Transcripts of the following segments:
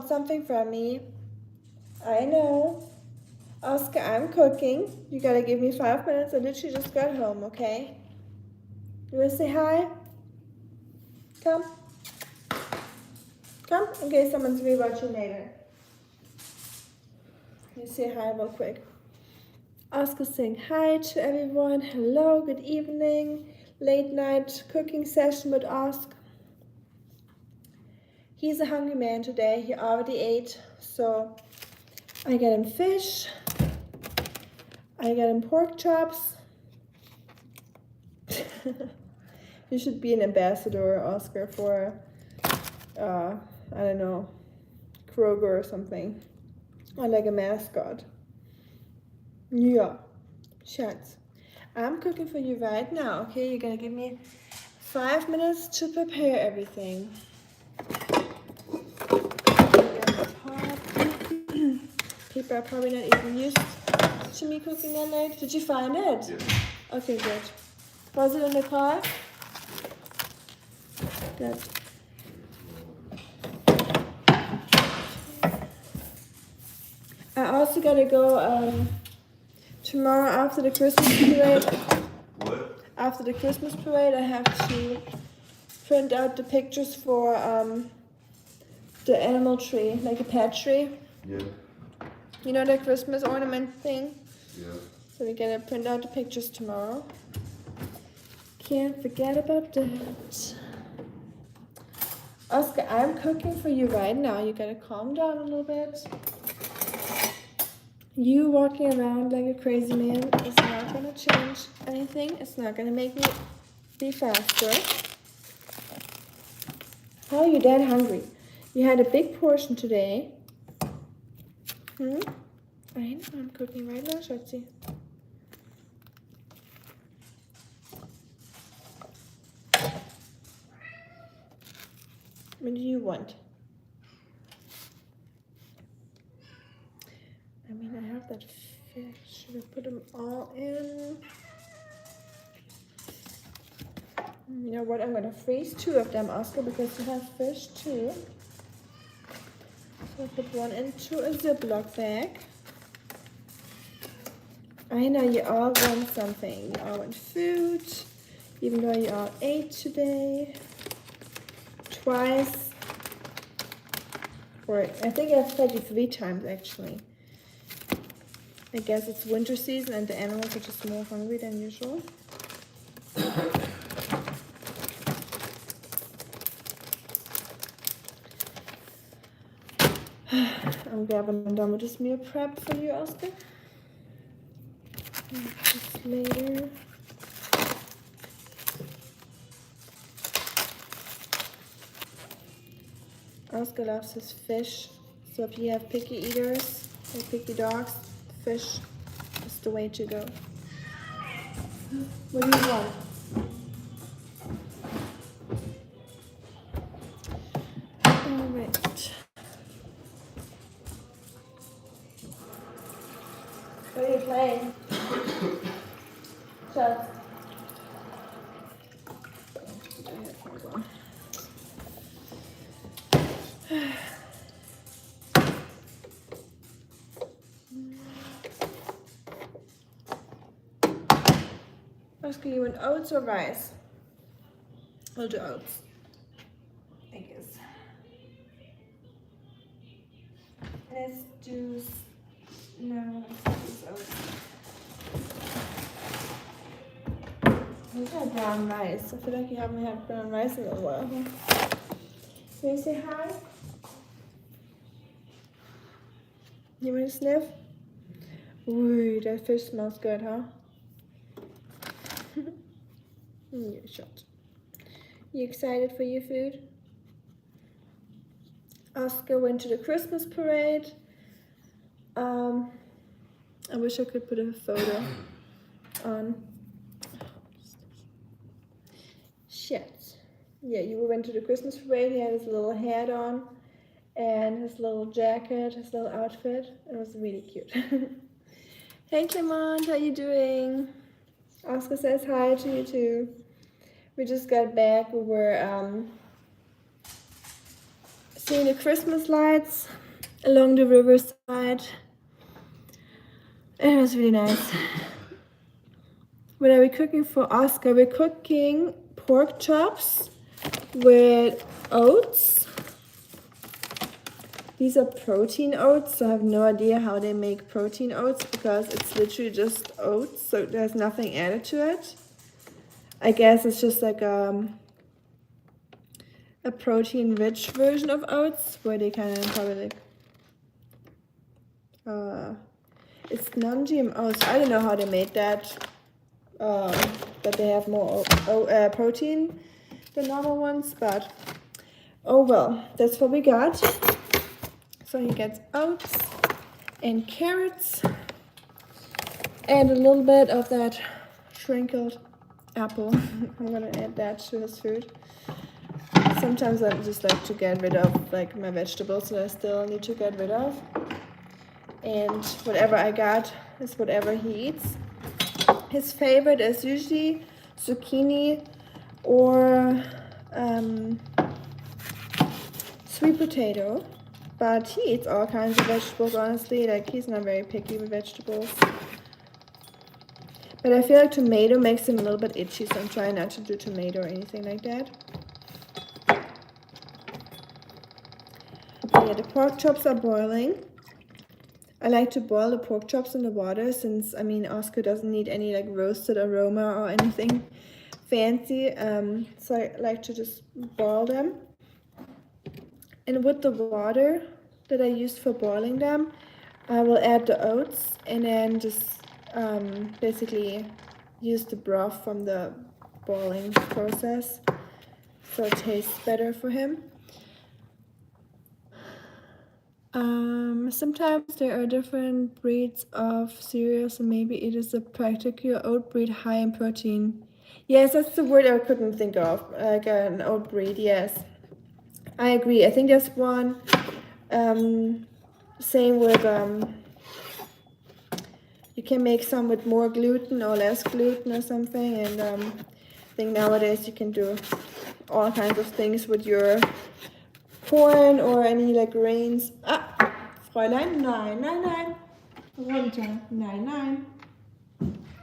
want something from me. I know. Oskar, I'm cooking. You gotta give me 5 minutes. I literally just got home, okay? You wanna say hi? Come. Come, in case someone's rewatching later. You say hi real quick. Oskar saying hi to everyone. Hello, good evening. Late night cooking session with Oskar. He's a hungry man today. He already ate, so I got him fish. I got him pork chops. You should be an ambassador, Oskar, for, I don't know, Kroger or something. Or like a mascot. Yeah, Schatz. I'm cooking for you right now, okay? You're gonna give me 5 minutes to prepare everything. People are probably not even used to me cooking that late. Did you find it? Yeah. Okay, good. Was it in the car? Good. I also gotta go tomorrow after the Christmas parade. What? After the Christmas parade, I have to print out the pictures for the animal tree, like a pet tree. Yeah. You know the Christmas ornament thing? Yeah. So we gotta print out the pictures tomorrow. Can't forget about that. Oskar, I'm cooking for you right now. You gotta calm down a little bit. You walking around like a crazy man is not gonna change anything. It's not gonna make me be faster. How are you that hungry? You had a big portion today. I know I'm cooking right now, Schatzi. What do you want? I mean, I have that fish. Should I put them all in? You know what? I'm going to freeze 2 of them, Oskar, because you have fish too. So I put one into a Ziploc bag. I know you all want something. You all want food, even though you all ate today. Twice. Or I think I've fed you 3 times actually. I guess it's winter season and the animals are just more hungry than usual. I'm glad I'm done with this meal prep for you, Oskar. Just later. Oskar loves his fish, so if you have picky eaters or picky dogs, fish is the way to go. What do you want? All right. What are you playing? Shut. Oskar, you want oats or rice? We'll do oats, I guess. Let's do, no, let's do oats. Where's my brown rice? I feel like you haven't had brown rice in a while. Can you say hi? You want to sniff? Ooh, that fish smells good, huh? Yeah, shot. You excited for your food? Oskar went to the Christmas parade. I wish I could put a photo on. Shit. Yeah, you went to the Christmas parade. He had his little hat on and his little jacket, his little outfit. It was really cute. Hey Clement, how you doing? Oskar says hi to you too. We just got back. We were seeing the Christmas lights along the riverside. It was really nice. What are we cooking for Oscar? We're cooking pork chops with oats. These are protein oats, so I have no idea how they make protein oats because it's literally just oats, so there's nothing added to it. I guess it's just like a protein-rich version of oats where they kind of probably like, it's non-GMO, so I don't know how they made that. That they have more protein than normal ones, but oh well, that's what we got. So he gets oats and carrots and a little bit of that shrinkled apple. I'm gonna add that to his food. Sometimes I just like to get rid of like my vegetables that I still need to get rid of. And whatever I got is whatever he eats. His favorite is usually zucchini or sweet potato, but he eats all kinds of vegetables, honestly. Like, he's not very picky with vegetables. But I feel like tomato makes him a little bit itchy, so I'm trying not to do tomato or anything like that. Yeah, the pork chops are boiling. I like to boil the pork chops in the water since, I mean, Oscar doesn't need any like roasted aroma or anything fancy. So I like to just boil them. And with the water that I used for boiling them, I will add the oats and then just basically use the broth from the boiling process so it tastes better for him. Sometimes there are different breeds of cereal, so maybe it is a particular oat breed high in protein. Yes, that's the word I couldn't think of, like an oat breed, yes. I agree. I think there's one, same with, you can make some with more gluten or less gluten or something, and I think nowadays you can do all kinds of things with your corn or any like grains. Fräulein, nein, nein, nein. Runter. Nein, nein.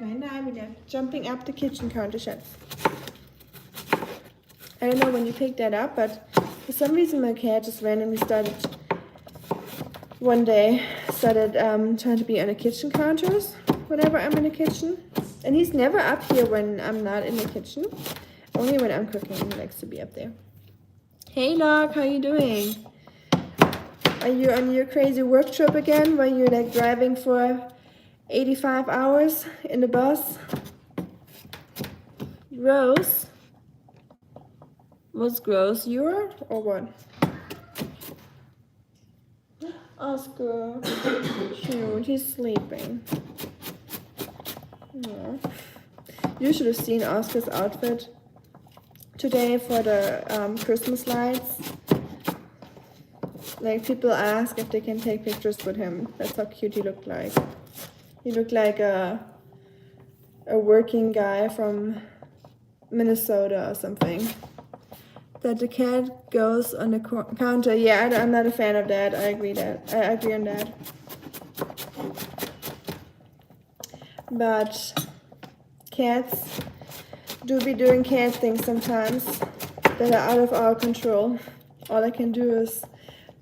Nein, nein, wieder. Jumping up the kitchen counter, Schatz. I don't know when you picked that up, but for some reason my cat just randomly started trying to be on the kitchen counters whenever I'm in the kitchen. And he's never up here when I'm not in the kitchen. Only when I'm cooking, he likes to be up there. Hey Locke, how you doing? Are you on your crazy work trip again where you're like driving for 85 hours in the bus? Gross. What's gross? You or what? Oscar. Cute, he's sleeping. Aww. You should have seen Oscar's outfit today for the Christmas lights. Like, people ask if they can take pictures with him. That's how cute he looked like. He looked like a working guy from Minnesota or something. That the cat goes on the counter. Yeah, I'm not a fan of that. I agree on that. But cats do be doing cat things sometimes that are out of our control. All I can do is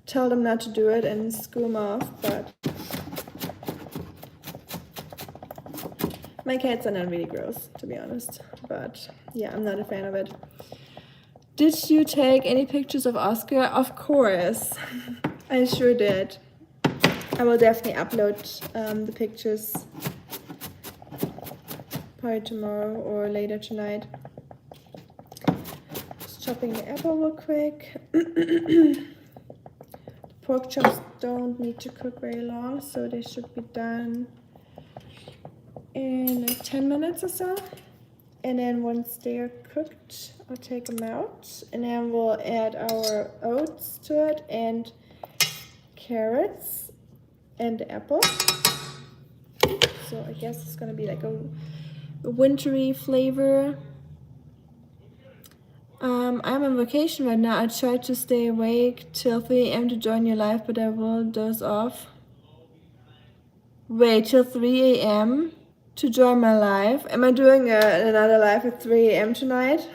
tell them not to do it and screw them off, but my cats are not really gross, to be honest. But yeah, I'm not a fan of it. Did you take any pictures of Oscar? Of course, I sure did. I will definitely upload the pictures probably tomorrow or later tonight. Just chopping the apple real quick. Pork chops don't need to cook very long, so they should be done in like 10 minutes or so. And then once they are cooked, I'll take them out. And then we'll add our oats to it and carrots and the apple. So I guess it's gonna be like a wintry flavor. I'm on vacation right now. I tried to stay awake till 3 a.m. to join your live, but I will doze off. Wait till 3 a.m. to join my live. Am I doing another live at 3 a.m. tonight?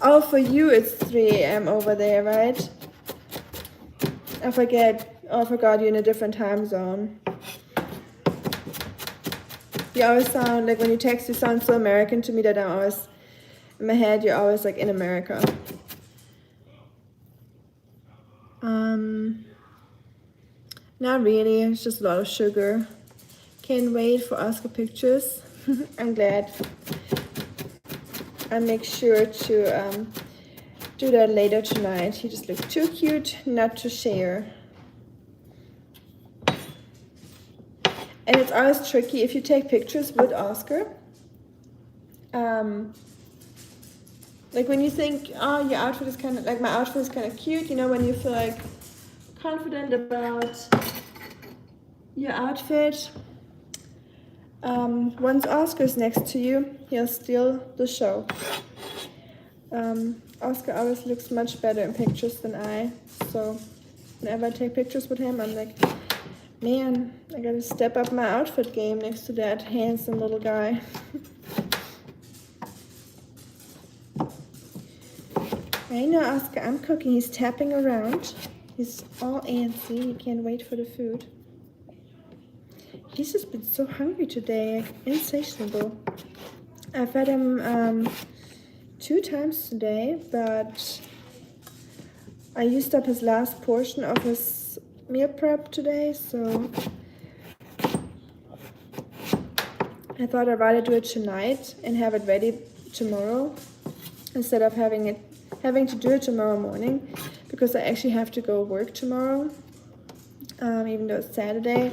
Oh, for you it's 3 a.m. over there, right? I forget. Oh, I forgot you're in a different time zone. You always sound like when you text, you sound so American to me that I'm always, in my head, you're always like in America. Not really, it's just a lot of sugar. Can't wait for Oskar pictures. I'm glad. I'll make sure to do that later tonight. He just looks too cute not to share. And it's always tricky if you take pictures with Oskar. Like when you think, oh, your outfit is kind of, like my outfit is kind of cute, you know, when you feel like confident about your outfit. Once Oscar's next to you, he'll steal the show. Oskar always looks much better in pictures than I, so whenever I take pictures with him, I'm like, man, I gotta step up my outfit game next to that handsome little guy. I know, Oskar, I'm cooking. He's tapping around. He's all antsy. He can't wait for the food. He's just been so hungry today, like insatiable. I fed him 2 times today, but I used up his last portion of his meal prep today, so I thought I'd rather do it tonight and have it ready tomorrow instead of having to do it tomorrow morning, because I actually have to go work tomorrow, even though it's Saturday.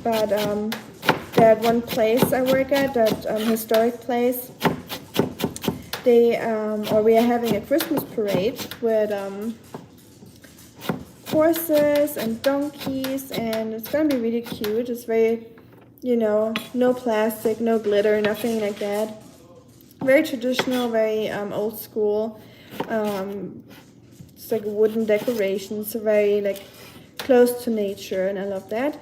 But that one place I work at, that historic place, we are having a Christmas parade with horses and donkeys, and it's gonna be really cute. It's very, you know, no plastic, no glitter, nothing like that. Very traditional, very old school. It's like wooden decorations, so very like close to nature, and I love that.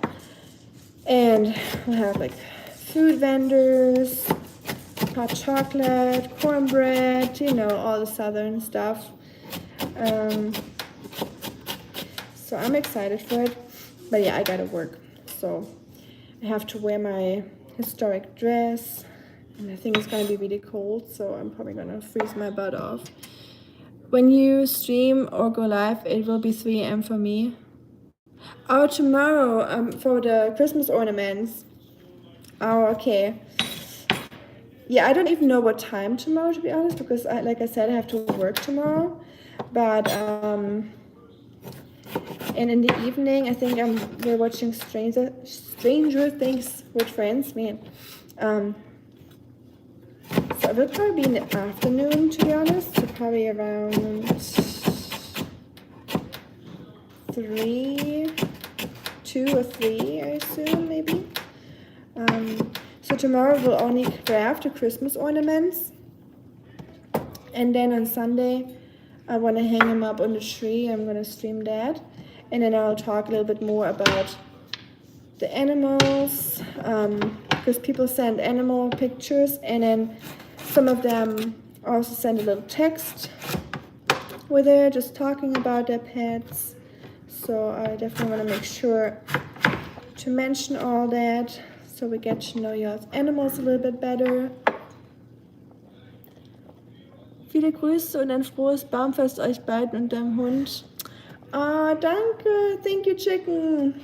And we'll have like food vendors, hot chocolate, cornbread, you know, all the southern stuff. So I'm excited for it, but yeah, I gotta work, so I have to wear my historic dress, and I think it's gonna be really cold, so I'm probably gonna freeze my butt off. When you stream or go live, it will be 3 a.m. for me. Oh, tomorrow, for the Christmas ornaments. Oh, okay. Yeah, I don't even know what time tomorrow, to be honest, because like I said, I have to work tomorrow. But and in the evening, I think we're watching Stranger Things with friends. Man, so it will probably be in the afternoon, to be honest. So probably around 2 or 3, I assume, maybe. So tomorrow we'll only craft the Christmas ornaments, and then on Sunday I want to hang them up on the tree. I'm going to stream that, and then I'll talk a little bit more about the animals, because people send animal pictures, and then some of them also send a little text with it, just talking about their pets. So I definitely want to make sure to mention all that, so we get to know your animals a little bit better. Viele Grüße und ein frohes Baumfest euch beiden und deinem Hund. Ah, danke. Thank you, Chicken.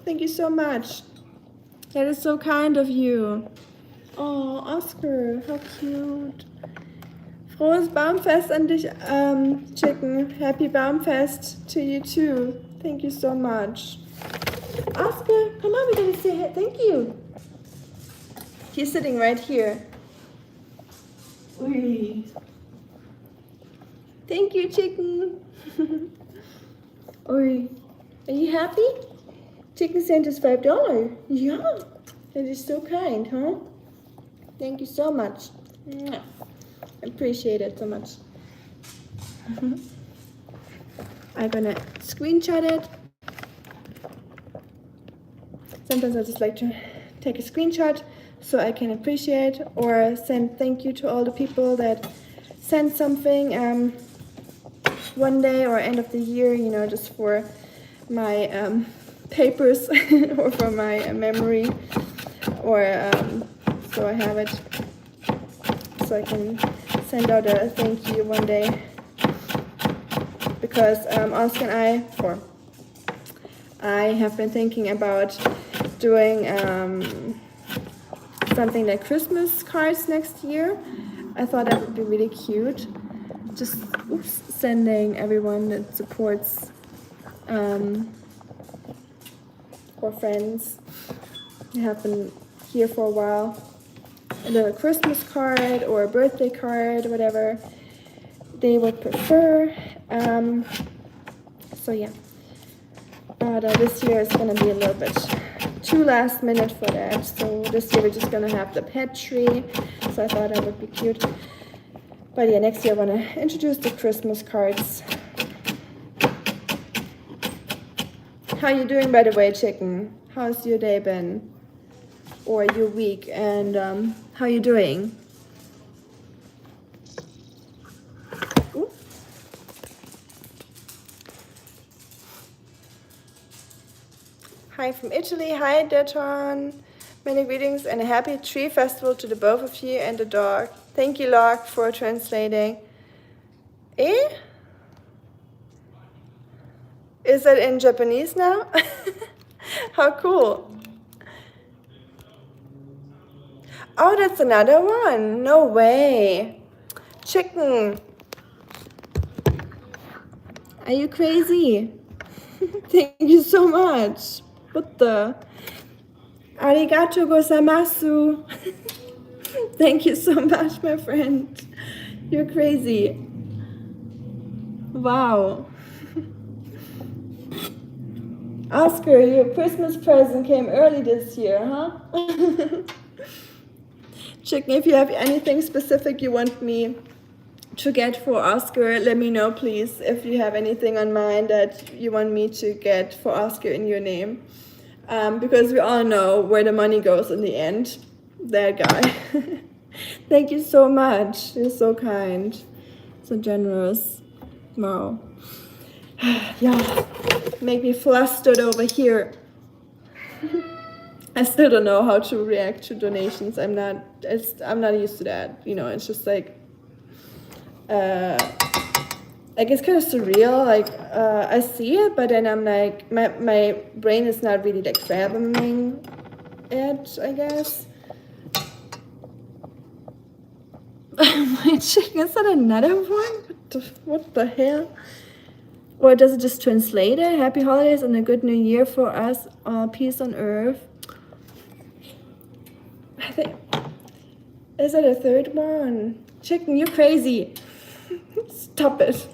Thank you so much. That is so kind of you. Oh, Oskar, how cute. Frohes Baumfest an dich, Chicken. Happy Baumfest to you too. Thank you so much. Oskar, come on, we're gonna say thank you. He's sitting right here. Ui. Thank you, Chicken. Ui. Are you happy? Chicken sent us $5. Yeah. That is so kind, huh? Thank you so much. Mwah. Appreciate it so much. I'm gonna screenshot it. Sometimes I just like to take a screenshot so I can appreciate or send thank you to all the people that sent something one day or end of the year, you know, just for my papers or for my memory, or so I have it so I can send out a thank you one day, because Oskar and I have been thinking about doing something like Christmas cards next year. I thought that would be really cute. Just sending everyone that supports or friends who have been here for a while a little Christmas card or a birthday card, whatever they would prefer. So yeah, but this year is gonna be a little bit too last minute for that. So this year we're just gonna have the pet tree. So I thought that would be cute. But yeah, next year I wanna introduce the Christmas cards. How you doing, by the way, chicken? How's your day been? Or your week? And how you doing? Ooh. Hi from Italy. Hi, Deton. Many greetings and a happy tree festival to the both of you and the dog. Thank you, Locke, for translating. Eh? Is that in Japanese now? How cool. Oh, that's another one. No way. Chicken. Are you crazy? Thank you so much. What the? Arigato gozaimasu. Thank you so much, my friend. You're crazy. Wow. Oskar, your Christmas present came early this year, huh? Chicken, if you have anything specific you want me to get for Oskar, let me know, please. If you have anything on mind that you want me to get for Oskar in your name. Because we all know where the money goes in the end. That guy. Thank you so much. You're so kind. So generous. Wow. Yeah. Make me flustered over here. I still don't know how to react to donations. I'm not used to that. You know, it's just like it's kind of surreal. Like I see it, but then I'm like, my brain is not really like fathoming it, I guess. My chicken, is that another one? What the hell? Or does it just translate it? Happy holidays and a good new year for us. Peace on earth. I think, is that a third one? Chicken, you're crazy. Stop it.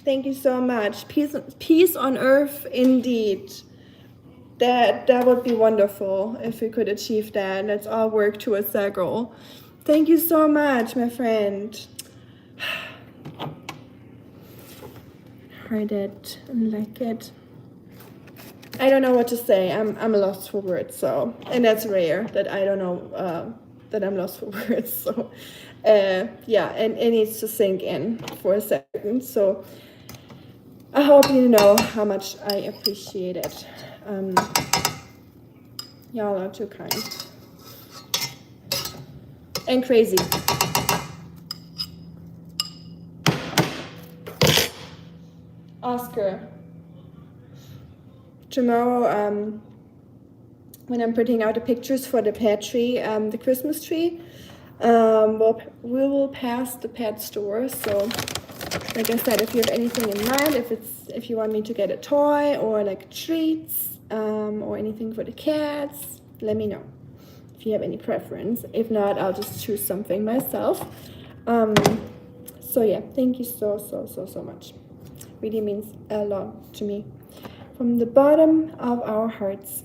Thank you so much. Peace on earth, indeed. That would be wonderful if we could achieve that. Let's all work towards that goal. Thank you so much, my friend. Heard it and like it. I don't know what to say. I'm lost for words. So, and that's rare that I don't know that I'm lost for words. So, yeah, and it needs to sink in for a second. So, I hope you know how much I appreciate it. Y'all are too kind and crazy. Oskar, tomorrow, when I'm printing out the pictures for the pet tree, the Christmas tree, we will pass the pet store. So, like I said, if you have anything in mind, if you want me to get a toy or like treats, or anything for the cats, let me know. If you have any preference. If not, I'll just choose something myself. So yeah, thank you so much. Really means a lot to me. From the bottom of our hearts.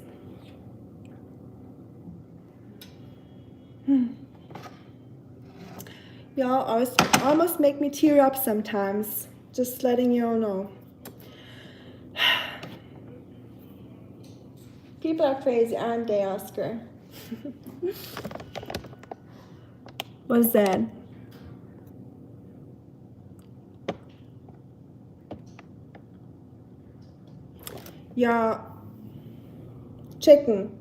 Y'all almost make me tear up sometimes. Just letting you all know. People are crazy, aren't they, Oskar? What's that? Yeah. Chicken.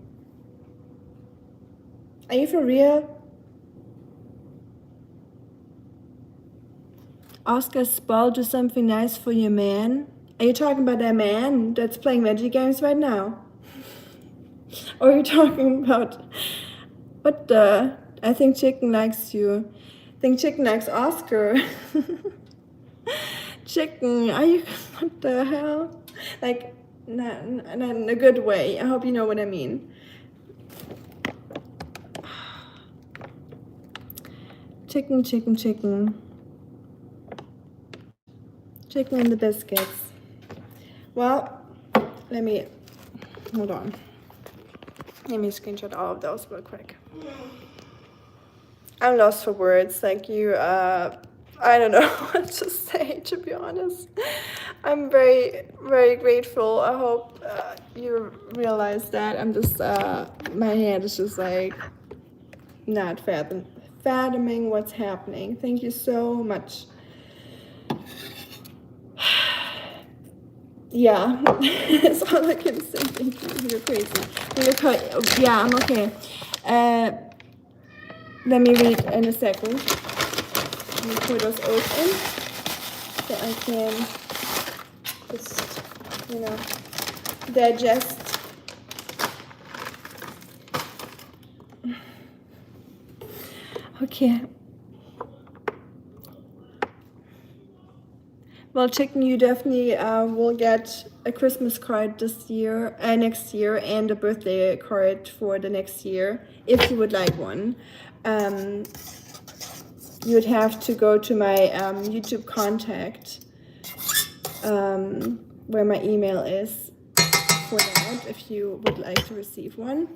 Are you for real? Oskar spoiled you something nice for your man? Are you talking about that man that's playing Magic games right now? Or are you talking about what the? I think Chicken likes you. I think Chicken likes Oskar. Chicken, are you? What the hell? Like, not in a good way. I hope you know what I mean. Chicken, chicken, chicken. Chicken and the biscuits. Well, let me, hold on. Let me screenshot all of those real quick. I'm lost for words. Like you, I don't know what to say, to be honest. I'm very, very grateful. I hope you realize that. I'm just, my head is just like not fathoming what's happening. Thank you so much. Yeah, that's all I can say. Thank you. You're crazy. Yeah, I'm okay. Let me read in a second. Let me pour those oats in so I can just, you know, digest. Okay. Well, Chicken, you definitely will get a Christmas card this year, next year, and a birthday card for the next year, if you would like one. You would have to go to my YouTube contact, where my email is for that, if you would like to receive one,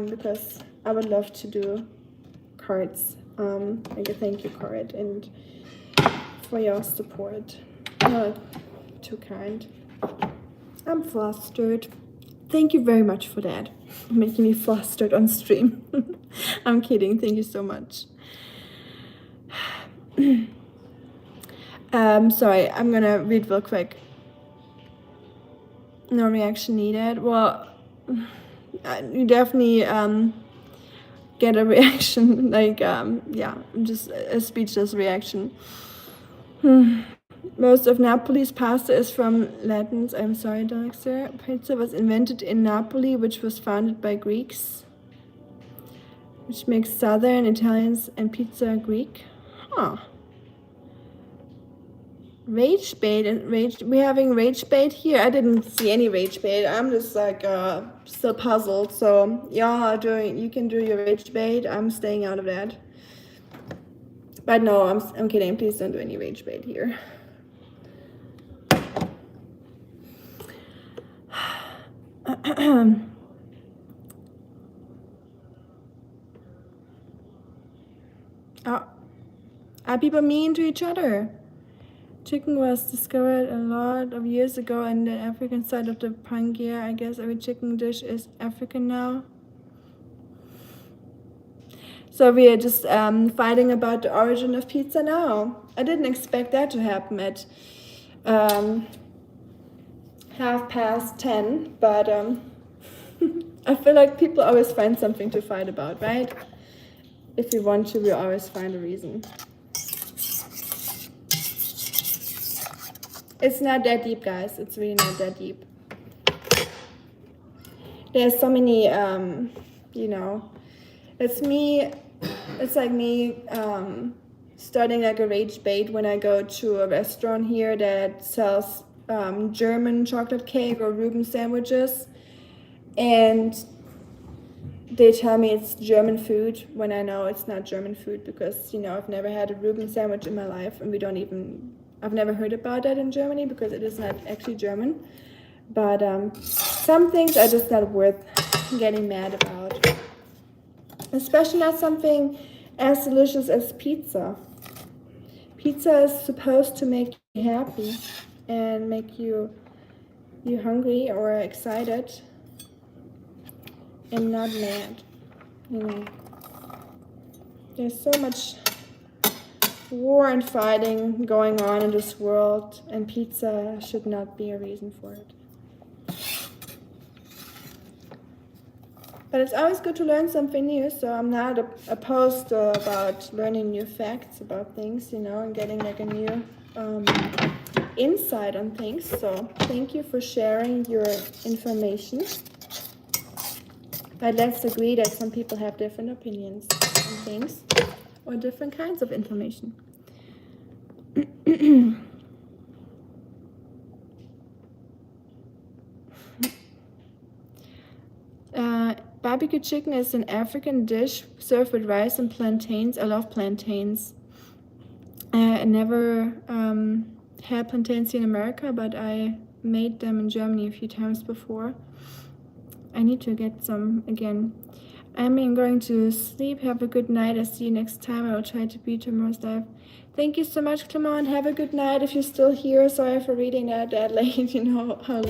because I would love to do cards, like a thank you card, and for your support. Not too kind. I'm flustered. Thank you very much for that. Making me flustered on stream. I'm kidding. Thank you so much. Sorry, I'm gonna read real quick. No reaction needed. Well, you definitely get a reaction. Like yeah, just a speechless reaction. Most of Napoli's pasta is from Latins. I'm sorry, Dexter. Pizza was invented in Napoli, which was founded by Greeks, which makes Southern Italians and pizza Greek. Huh. Rage bait and rage. We're having rage bait here. I didn't see any rage bait. I'm just like still puzzled. So y'all are doing. You can do your rage bait. I'm staying out of that. But no, I'm kidding. Please don't do any rage bait here. Oh, are people mean to each other? Chicken was discovered a lot of years ago in the African side of the Pangaea. I guess every chicken dish is African now. So we are just fighting about the origin of pizza now. I didn't expect that to happen at 10:30, but I feel like people always find something to fight about, right? If we want to, we always find a reason. It's not that deep, guys. It's really not that deep. There's so many, you know, it's like me starting like a rage bait when I go to a restaurant here that sells German chocolate cake or Reuben sandwiches, and they tell me it's German food when I know it's not German food, because, you know, I've never had a Reuben sandwich in my life, and I've never heard about that in Germany because it is not actually German. But some things are just not worth getting mad about. Especially not something as delicious as pizza. Pizza is supposed to make you happy and make you hungry or excited and not mad. You know, there's so much war and fighting going on in this world, and pizza should not be a reason for it. But it's always good to learn something new, so I'm not opposed about learning new facts about things, you know, and getting like a new insight on things. So thank you for sharing your information. But let's agree that some people have different opinions on things or different kinds of information. Barbecue chicken is an African dish served with rice and plantains. I love plantains. I never had plantains here in America, but I made them in Germany a few times before. I need to get some again. I'm going to sleep. Have a good night. I'll see you next time. I will try to be tomorrow's live. Thank you so much, Clement. Have a good night. If you're still here, sorry for reading that late. You know how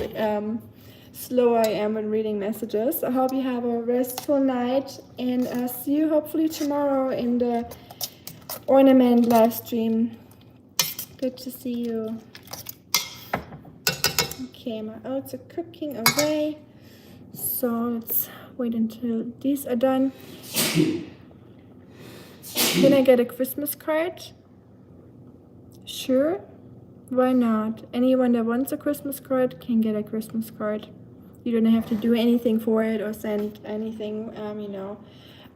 slow I am when reading messages. I hope you have a restful night, and I'll see you hopefully tomorrow in the ornament live stream. Good to see you. Okay, my oats are cooking away, so let's wait until these are done. Can I get a Christmas card? Sure, why not? Anyone that wants a Christmas card can get a Christmas card. You don't have to do anything for it or send anything, you know.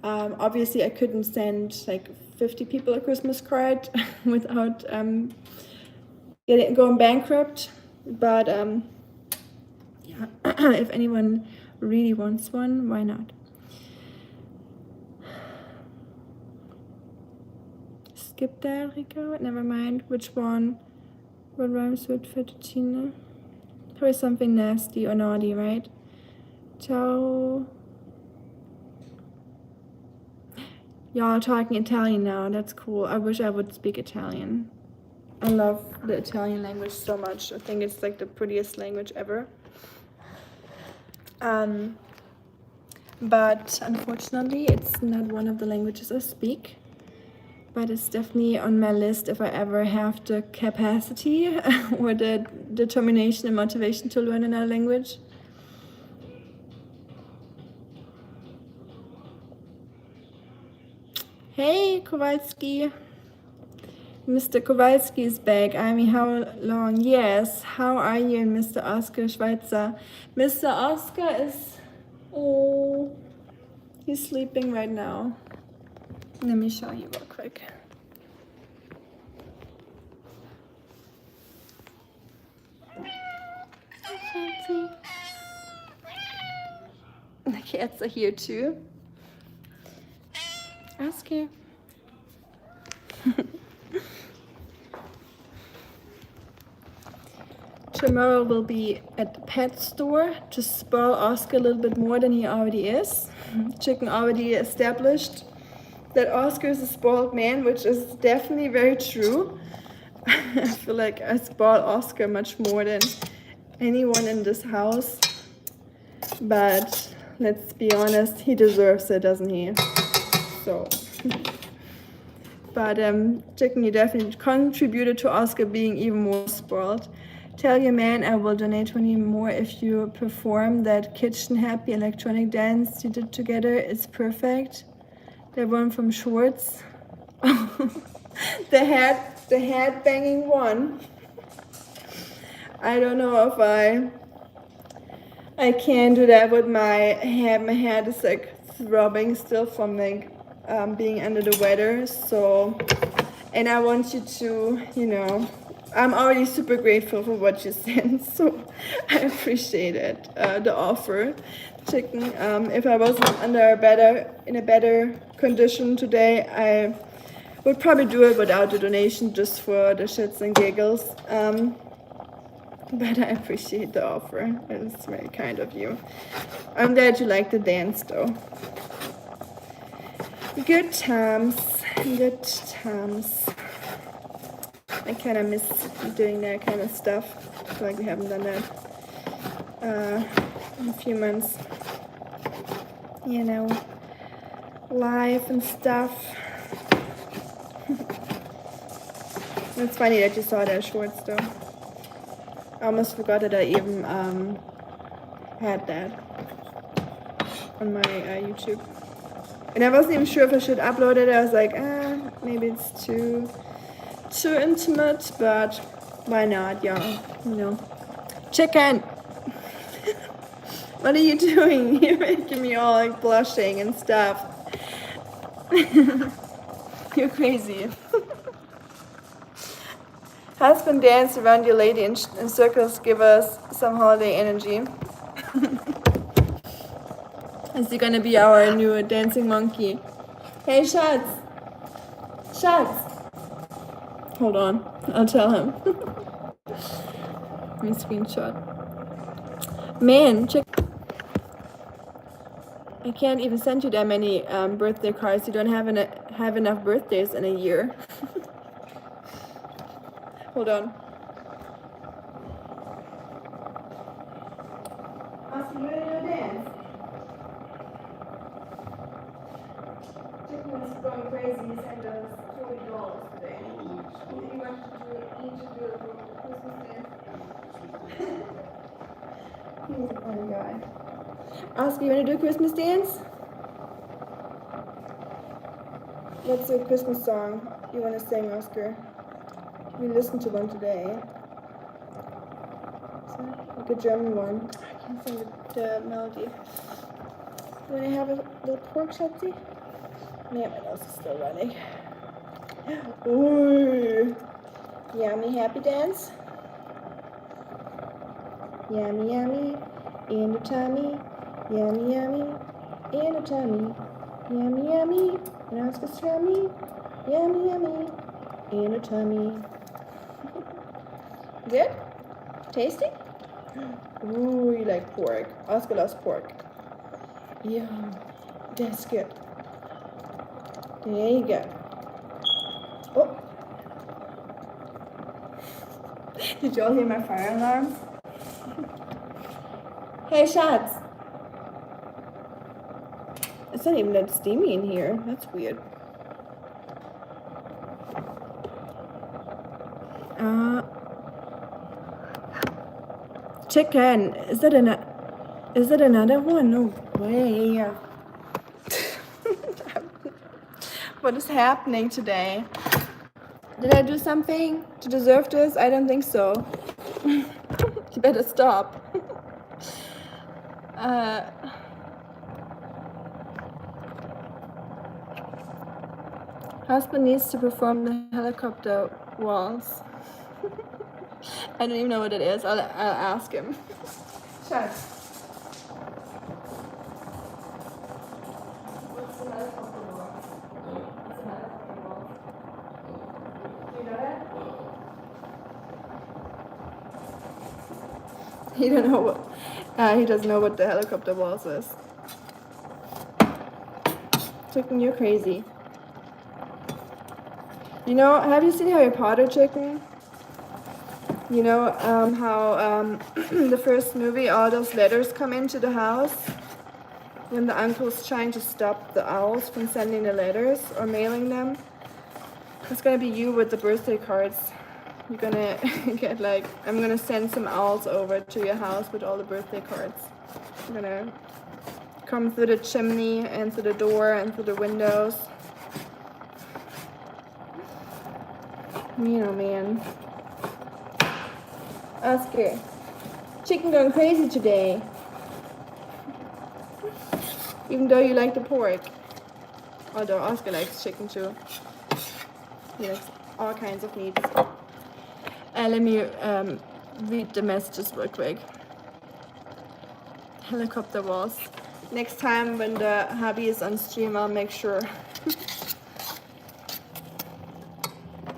Obviously, I couldn't send like 50 people a Christmas card without going bankrupt. But yeah, if anyone really wants one, why not? Skip that, Rico. Never mind. Which one? What rhymes with fettuccine? Probably something nasty or naughty, right? Ciao. Y'all talking Italian now. That's cool. I wish I would speak Italian. I love the Italian language so much. I think it's like the prettiest language ever. But unfortunately, it's not one of the languages I speak. But it's definitely on my list if I ever have the capacity or the determination and motivation to learn another language. Hey, Kowalski. Mr. Kowalski is back. I mean, how long? Yes. How are you, Mr. Oskar Schweitzer? Mr. Oskar is... Oh, he's sleeping right now. Let me show you real quick. The cats are here too. Oscar. Tomorrow will be at the pet store to spoil Oscar a little bit more than he already is. Chicken already established that Oscar is a spoiled man, which is definitely very true. I feel like I spoil Oscar much more than anyone in this house. But let's be honest, he deserves it, doesn't he? So, but Chicken, you definitely contributed to Oscar being even more spoiled. Tell your man I will donate 20 more if you perform that kitchen happy electronic dance you did together. It's perfect. The one from Schwartz. the head banging one. I don't know if I can do that with my head. My head is like throbbing still from like being under the weather. So, and I want you to, you know, I'm already super grateful for what you sent. So I appreciate it, the offer, Chicken. If I wasn't in a better condition today, I would probably do it without the donation just for the shits and giggles. But I appreciate the offer. It's very kind of you. I'm glad you like the dance though. Good times. Good times. I kind of miss doing that kind of stuff. I feel like we haven't done that in a few months. You know, live and stuff. It's funny that you saw that shorts though. I almost forgot that I even had that on my YouTube. And I wasn't even sure if I should upload it. I was like, maybe it's too intimate, but why not, y'all? You know. Chicken! What are you doing? You're making me all like blushing and stuff. You're crazy. Husband dance around your lady in circles, give us some holiday energy. Is he gonna be our new dancing monkey? Hey, Schatz! Schatz! Hold on, I'll tell him. Let me screenshot. Man, check. I can't even send you that many birthday cards. You don't have enough birthdays in a year. Hold on. Oskar, you ready to dance? Chicken is going crazy. He sent us $40 today. He wants to do each of your Christmas dance. He's a funny guy. Oskar, you want to do a Christmas dance? What's a Christmas song you want to sing, Oskar? We listened to one today. So, like a German one. I can't sing the melody. You want to have a little pork chutney? Yeah, my nose is still running. Ooh. Yummy happy dance. Yummy yummy in the tummy. Yummy yummy in the tummy. Yummy yummy in Oskar's tummy. Yummy yummy in the tummy. Good? Tasty? Ooh, you like pork. Oskar loves pork. Yeah, that's good. There you go. Oh. Did you all hear my fire alarm? Hey, Schatz. It's not even that steamy in here. That's weird. Chicken. Is it another one? No way. What is happening today? Did I do something to deserve this? I don't think so. You better stop. Husband needs to perform the helicopter waltz. I don't even know what it is. I'll ask him. Schatz. What's the helicopter waltz? What's the helicopter waltz? Do you know that? He don't know what. He doesn't know what the helicopter waltz is. Chicken, you're crazy. You know, have you seen Harry Potter, Chicken? You know how the first movie, all those letters come into the house when the uncle's trying to stop the owls from sending the letters or mailing them? It's gonna be you with the birthday cards. You're gonna get like, I'm gonna send some owls over to your house with all the birthday cards. I'm gonna come through the chimney and through the door and through the windows. You know, man. Oskar, chicken going crazy today. Even though you like the pork. Although Oskar likes chicken too. He likes all kinds of meats. Let me read the messages real quick. Helicopter waltz. Next time when the hubby is on stream, I'll make sure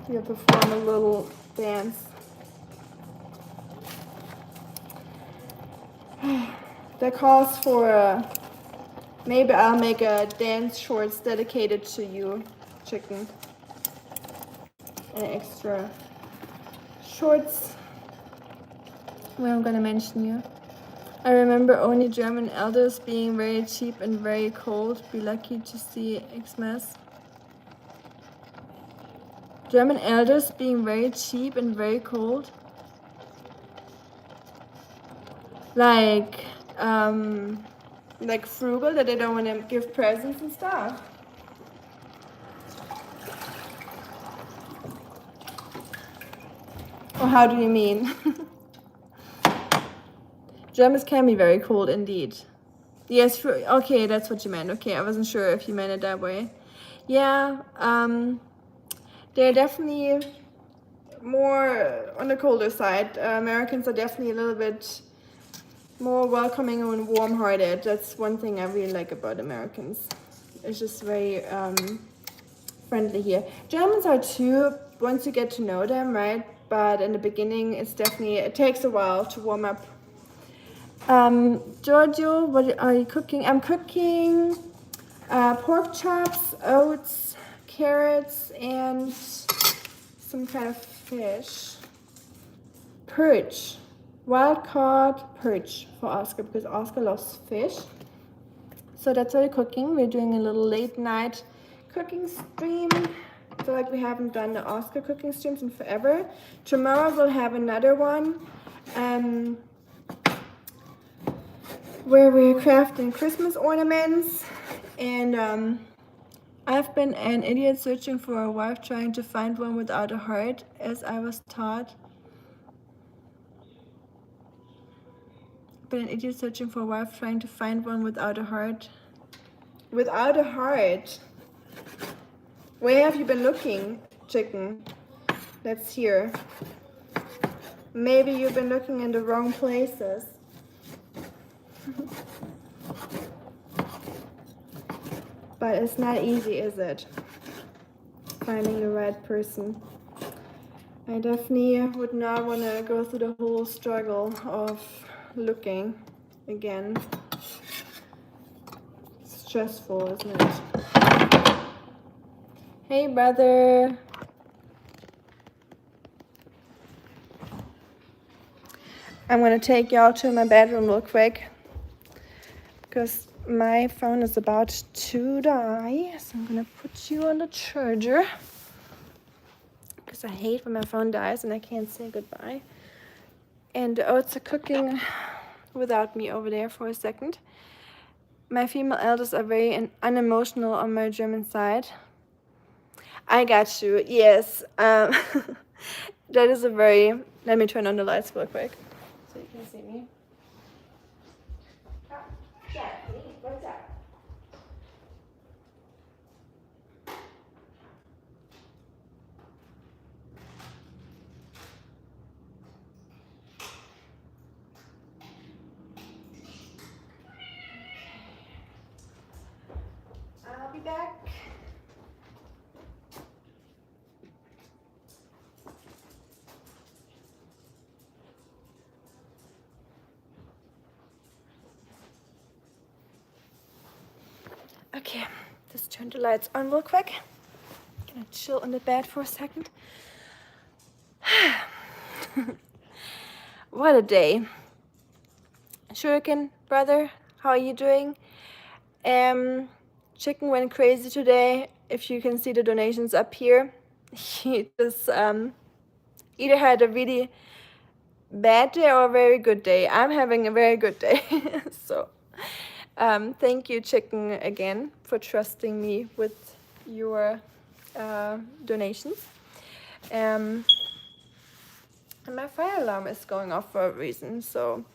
you'll perform a little dance. That calls for Maybe I'll make a dance shorts dedicated to you, chicken. An extra shorts where I'm gonna mention you. I remember only German elders being very cheap and very cold. Be lucky to see Xmas. German elders being very cheap and very cold. Like frugal, that they don't want to give presents and stuff. Or how do you mean? Germans can be very cold indeed. Yes, okay, that's what you meant. Okay, I wasn't sure if you meant it that way. Yeah, they're definitely more on the colder side. Americans are definitely a little bit more welcoming and warm-hearted. That's one thing I really like about Americans. It's just very friendly here. Germans are too, once you get to know them, right? But in the beginning, it takes a while to warm up. Giorgio, what are you cooking? I'm cooking pork chops, oats, carrots, and some kind of fish. Perch. Wild caught perch for Oskar because Oskar loves fish. So that's what we're cooking. We're doing a little late night cooking stream. I feel like we haven't done the Oskar cooking streams in forever. Tomorrow we'll have another one where we're crafting Christmas ornaments. And I've been an idiot searching for a wife trying to find one without a heart, as I was taught. Been an idiot searching for a wife trying to find one without a heart. Without a heart? Where have you been looking, chicken? That's here. Maybe you've been looking in the wrong places. But it's not easy, is it? Finding the right person. I definitely would not want to go through the whole struggle of looking again. It's stressful, isn't it? Hey, brother. I'm gonna take y'all to my bedroom real quick because my phone is about to die. So I'm gonna put you on the charger because I hate when my phone dies and I can't say goodbye. And the oats are cooking without me over there for a second. My female elders are very unemotional on my German side. I got you, yes. That is a very... Let me turn on the lights real quick so you can see me. What's up? I'll be back. Okay, just turn the lights on real quick. Gonna chill on the bed for a second. What a day. Shuriken, brother, how are you doing? Chicken went crazy today. If you can see the donations up here, he just either had a really bad day or a very good day. I'm having a very good day. So thank you, Chicken, again for trusting me with your donations. And my fire alarm is going off for a reason, so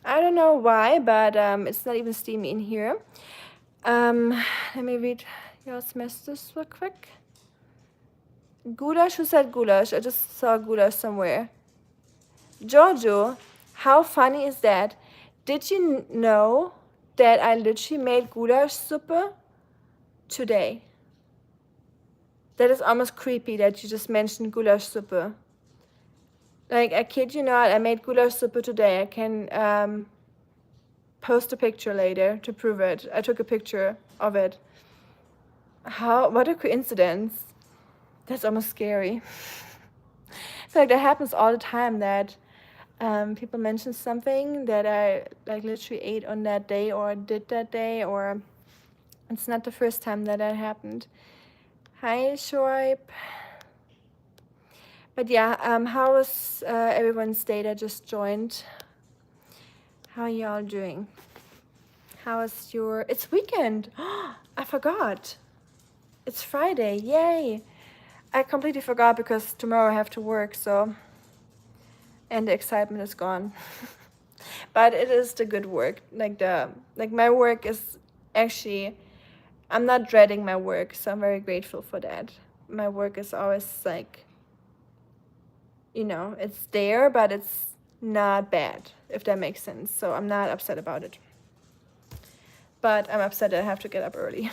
I don't know why, but it's not even steamy in here. Let me read your messages real quick. Goulash, who said goulash? I just saw goulash somewhere. Giorgio, how funny is that? Did you know that I literally made goulash soup today? That is almost creepy that you just mentioned goulash soup. Like, I kid you not, I made goulash soup today. I can post a picture later to prove it. I took a picture of it. What a coincidence. That's almost scary. So like that happens all the time, that people mention something that I like literally ate on that day or did that day, or it's not the first time that happened. Hi, Shoaib. But yeah, how was everyone's day that just joined? How are y'all doing? How is your... It's weekend. I forgot. It's Friday. Yay. I completely forgot because tomorrow I have to work, so... And the excitement is gone. But it is the good work. Like my work is actually... I'm not dreading my work, so I'm very grateful for that. My work is always like... You know, it's there, but it's not bad, if that makes sense. So I'm not upset about it. But I'm upset that I have to get up early.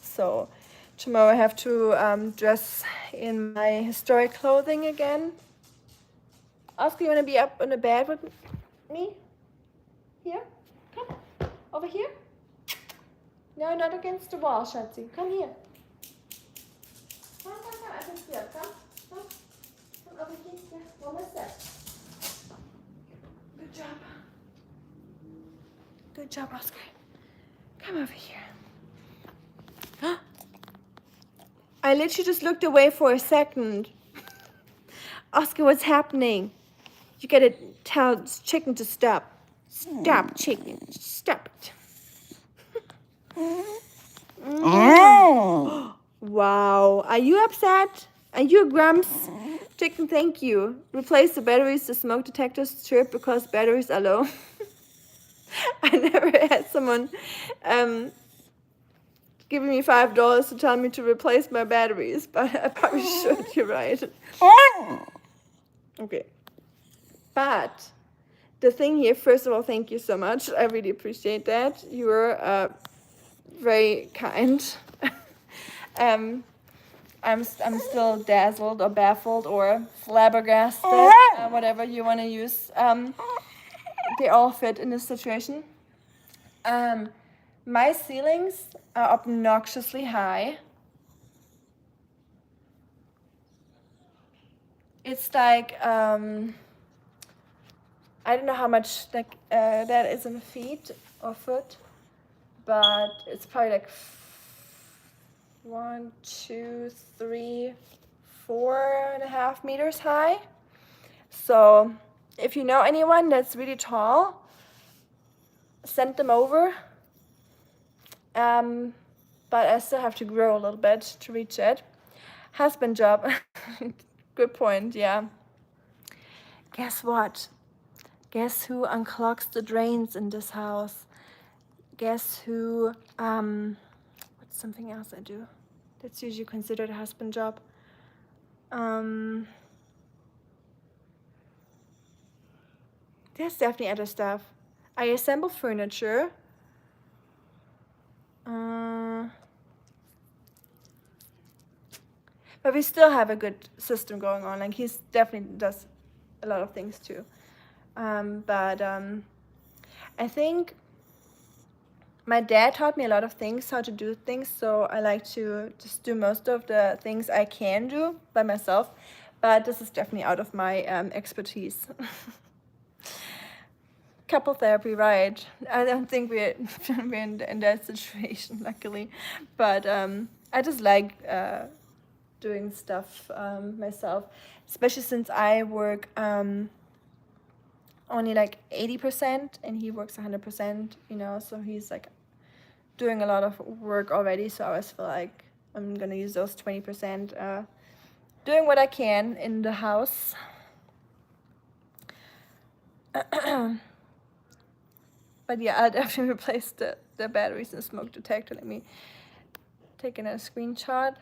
So tomorrow I have to dress in my historic clothing again. Oskar, you want to be up on the bed with me? Here? Come. Over here? No, not against the wall, Schatzi. Come here. Come. I can see up. Come. Come over here. Yeah, one more step. Good job. Good job, Oskar. Come over here. I literally just looked away for a second. Oskar, what's happening? You gotta tell chicken to stop. Stop, chicken. Stop it. Wow. Are you upset? Are you grumps? Chicken, thank you. Replace the batteries to smoke detectors strip because batteries are low. I never had someone giving me $5 to tell me to replace my batteries, but I probably should. You're right. Okay. But the thing here, first of all, thank you so much. I really appreciate that. You're very kind. I'm still dazzled or baffled or flabbergasted, whatever you want to use. They all fit in this situation. My ceilings are obnoxiously high. It's like, I don't know how much like that is in feet or foot, but it's probably like 1, 2, 3, 4.5 meters high. So if you know anyone that's really tall, send them over. But I still have to grow a little bit to reach it. Husband job. Good point, yeah. Guess what? Guess who unclogs the drains in this house? Guess who, what's something else I do? That's usually considered a husband job. There's definitely other stuff. I assemble furniture. But we still have a good system going on. Like he's definitely does a lot of things too. But I think my dad taught me a lot of things, how to do things. So I like to just do most of the things I can do by myself. But this is definitely out of my expertise. Couple therapy, right? I don't think we're in that situation, luckily. But I just like doing stuff myself, especially since I work only like 80% and he works 100%, you know, so he's like doing a lot of work already. So I always feel like I'm gonna use those 20%, doing what I can in the house. But yeah, I'll definitely replace the batteries and smoke detector. Let me take another screenshot.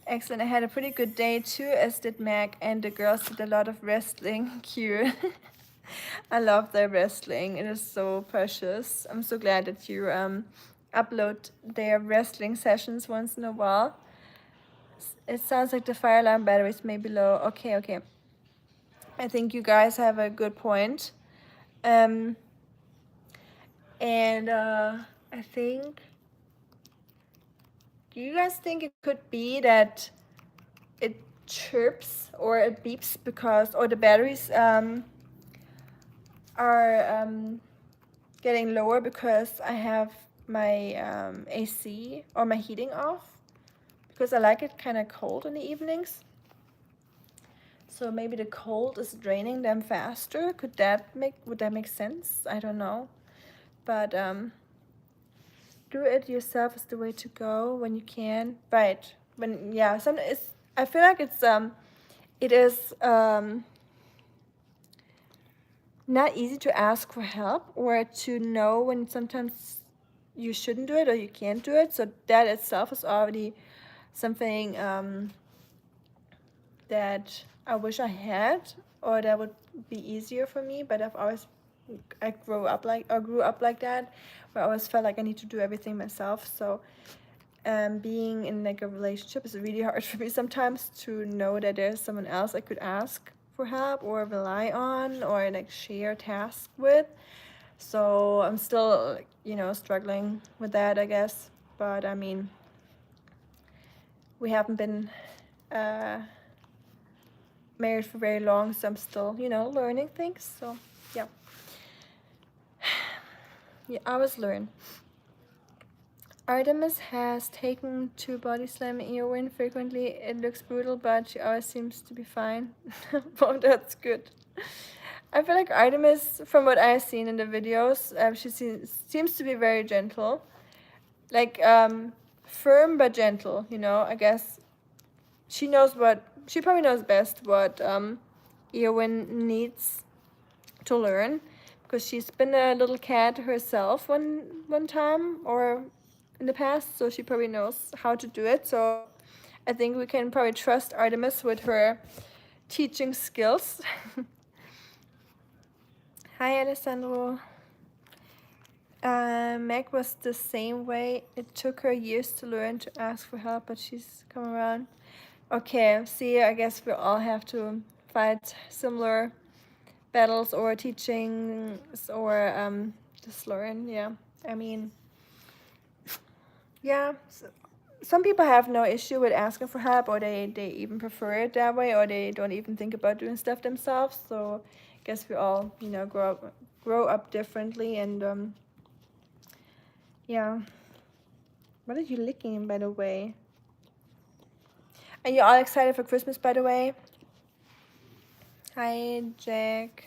Excellent. I had a pretty good day too, as did Mac, and the girls did a lot of wrestling. Cute. I love their wrestling. It is so precious. I'm so glad that you upload their wrestling sessions once in a while. It sounds like the fire alarm batteries may be low. Okay. I think you guys have a good point. Um, and I think, do you guys think it could be that it chirps or it beeps because, or the batteries are getting lower because I have my AC or my heating off, because I like it kind of cold in the evenings. So maybe the cold is draining them faster. Would that make sense? I don't know. But do it yourself is the way to go when you can. Right. When, yeah, some it's, I feel like it is not easy to ask for help or to know when sometimes you shouldn't do it or you can't do it. So that itself is already something that I wish I had, or that would be easier for me. But I grew up like that, where I always felt like I need to do everything myself. So being in like a relationship is really hard for me sometimes to know that there's someone else I could ask for help or rely on or like share tasks with. So I'm still, struggling with that, I guess. But I mean, we haven't been married for very long, so I'm still, learning things. So yeah, yeah, I always learn. Artemis has taken to body slam Eowyn frequently. It looks brutal, but she always seems to be fine. Well, that's good. I feel like Artemis, from what I've seen in the videos, she seems to be very gentle. Like, firm but gentle, I guess. She probably knows best what Eowyn needs to learn, because she's been a little cat herself one time or in the past, so she probably knows how to do it. So I think we can probably trust Artemis with her teaching skills. Hi, Alessandro. Meg was the same way. It took her years to learn to ask for help, but she's come around. Okay, see, I guess we all have to fight similar battles or teachings or just learn. Yeah, I mean, yeah. Some people have no issue with asking for help, or they even prefer it that way, or they don't even think about doing stuff themselves. So I guess we all, grow up differently. And yeah. What are you licking, by the way? Are you all excited for Christmas, by the way? Hi, Jack.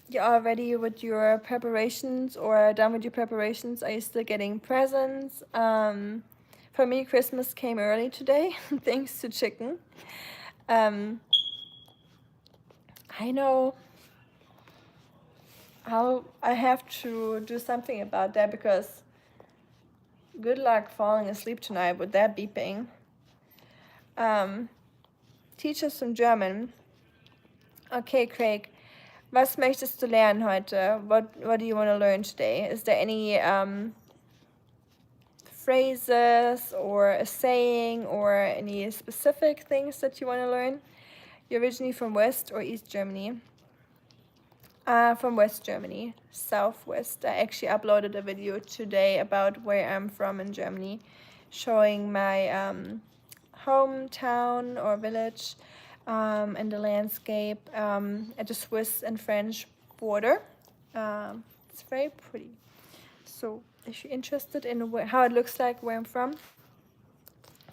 You all ready with your preparations or done with your preparations? Are you still getting presents? For me, Christmas came early today, thanks to chicken. I know I have to do something about that, because good luck falling asleep tonight with that beeping. Teach us some German. Okay, Craig. Was möchtest du lernen heute? What do you want to learn today? Is there any phrases or a saying or any specific things that you want to learn? You're originally from West or East Germany? From West Germany, Southwest. I actually uploaded a video today about where I'm from in Germany, showing my hometown or village and the landscape at the Swiss and French border. It's very pretty. So if you're interested in how it looks like where I'm from,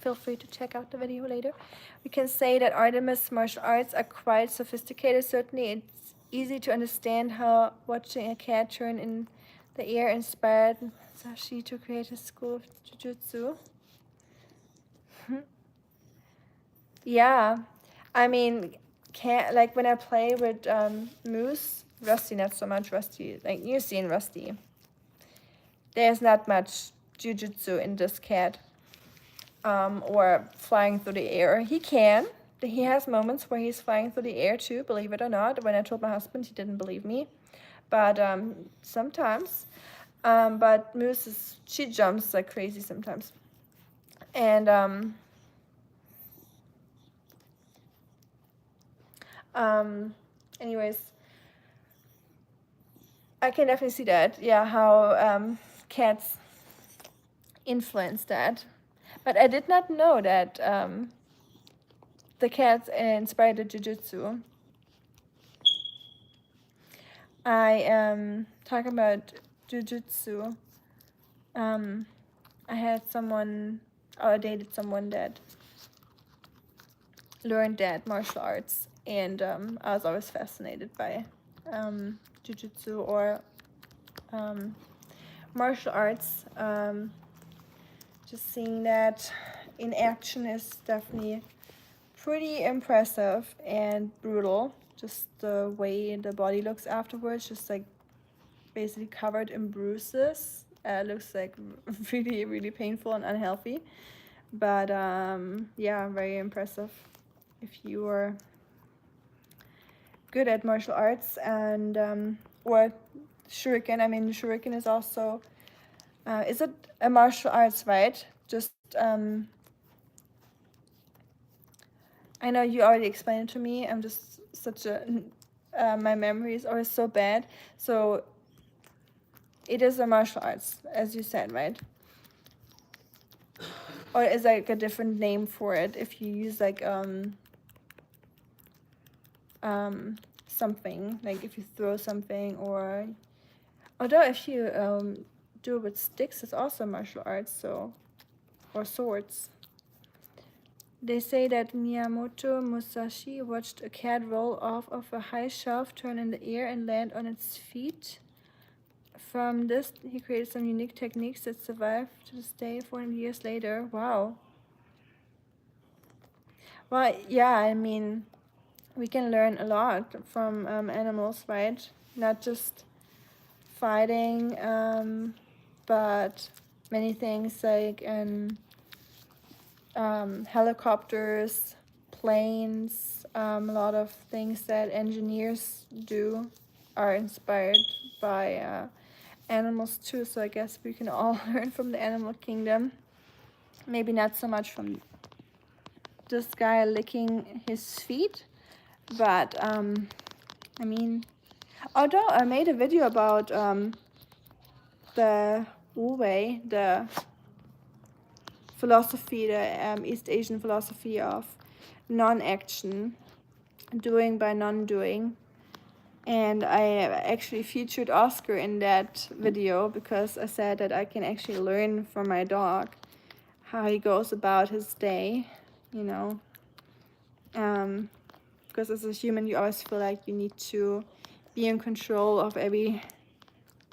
feel free to check out the video later. We can say that Artemis martial arts are quite sophisticated. Certainly it's easy to understand how watching a cat turn in the air inspired Sashi to create a school of jiu-jitsu. Yeah, I mean, like when I play with Moose, Rusty not so much. Rusty, like you've seen Rusty. There's not much jiu-jitsu in this cat, or flying through the air. He can. He has moments where he's flying through the air too, believe it or not. When I told my husband, he didn't believe me, but sometimes. But Moose she jumps like crazy sometimes, and Anyways, I can definitely see that. Yeah, how cats influence that. But I did not know that the cats inspired the jujutsu. I talking about jujutsu. I had someone, or I dated someone that learned that martial arts, and I was always fascinated by jujutsu or martial arts. Just seeing that in action is definitely pretty impressive and brutal. Just the way the body looks afterwards, just like basically covered in bruises. Looks like really, really painful and unhealthy. But yeah, very impressive if you are good at martial arts. And or shuriken. I mean, shuriken is also is it a martial arts, right? Just I know you already explained it to me. I'm just such a my memory is always so bad. So it is a martial arts, as you said, right? Or is like a different name for it if you use like something, like if you throw something, or although if you do it with sticks, it's also martial arts. So, or swords. They say that Miyamoto Musashi watched a cat roll off of a high shelf, turn in the air, and land on its feet. From this, he created some unique techniques that survive to this day 400 years later. Wow. Well, yeah, I mean, we can learn a lot from animals, right? Not just fighting, but many things like helicopters, planes, a lot of things that engineers do are inspired by animals too. So I guess we can all learn from the animal kingdom. Maybe not so much from this guy licking his feet, but I mean, although I made a video about the Wu Wei, the philosophy, the East Asian philosophy of non-action, doing by non-doing. And I actually featured Oskar in that video because I said that I can actually learn from my dog how he goes about his day, you know. Because as a human, you always feel like you need to be in control of every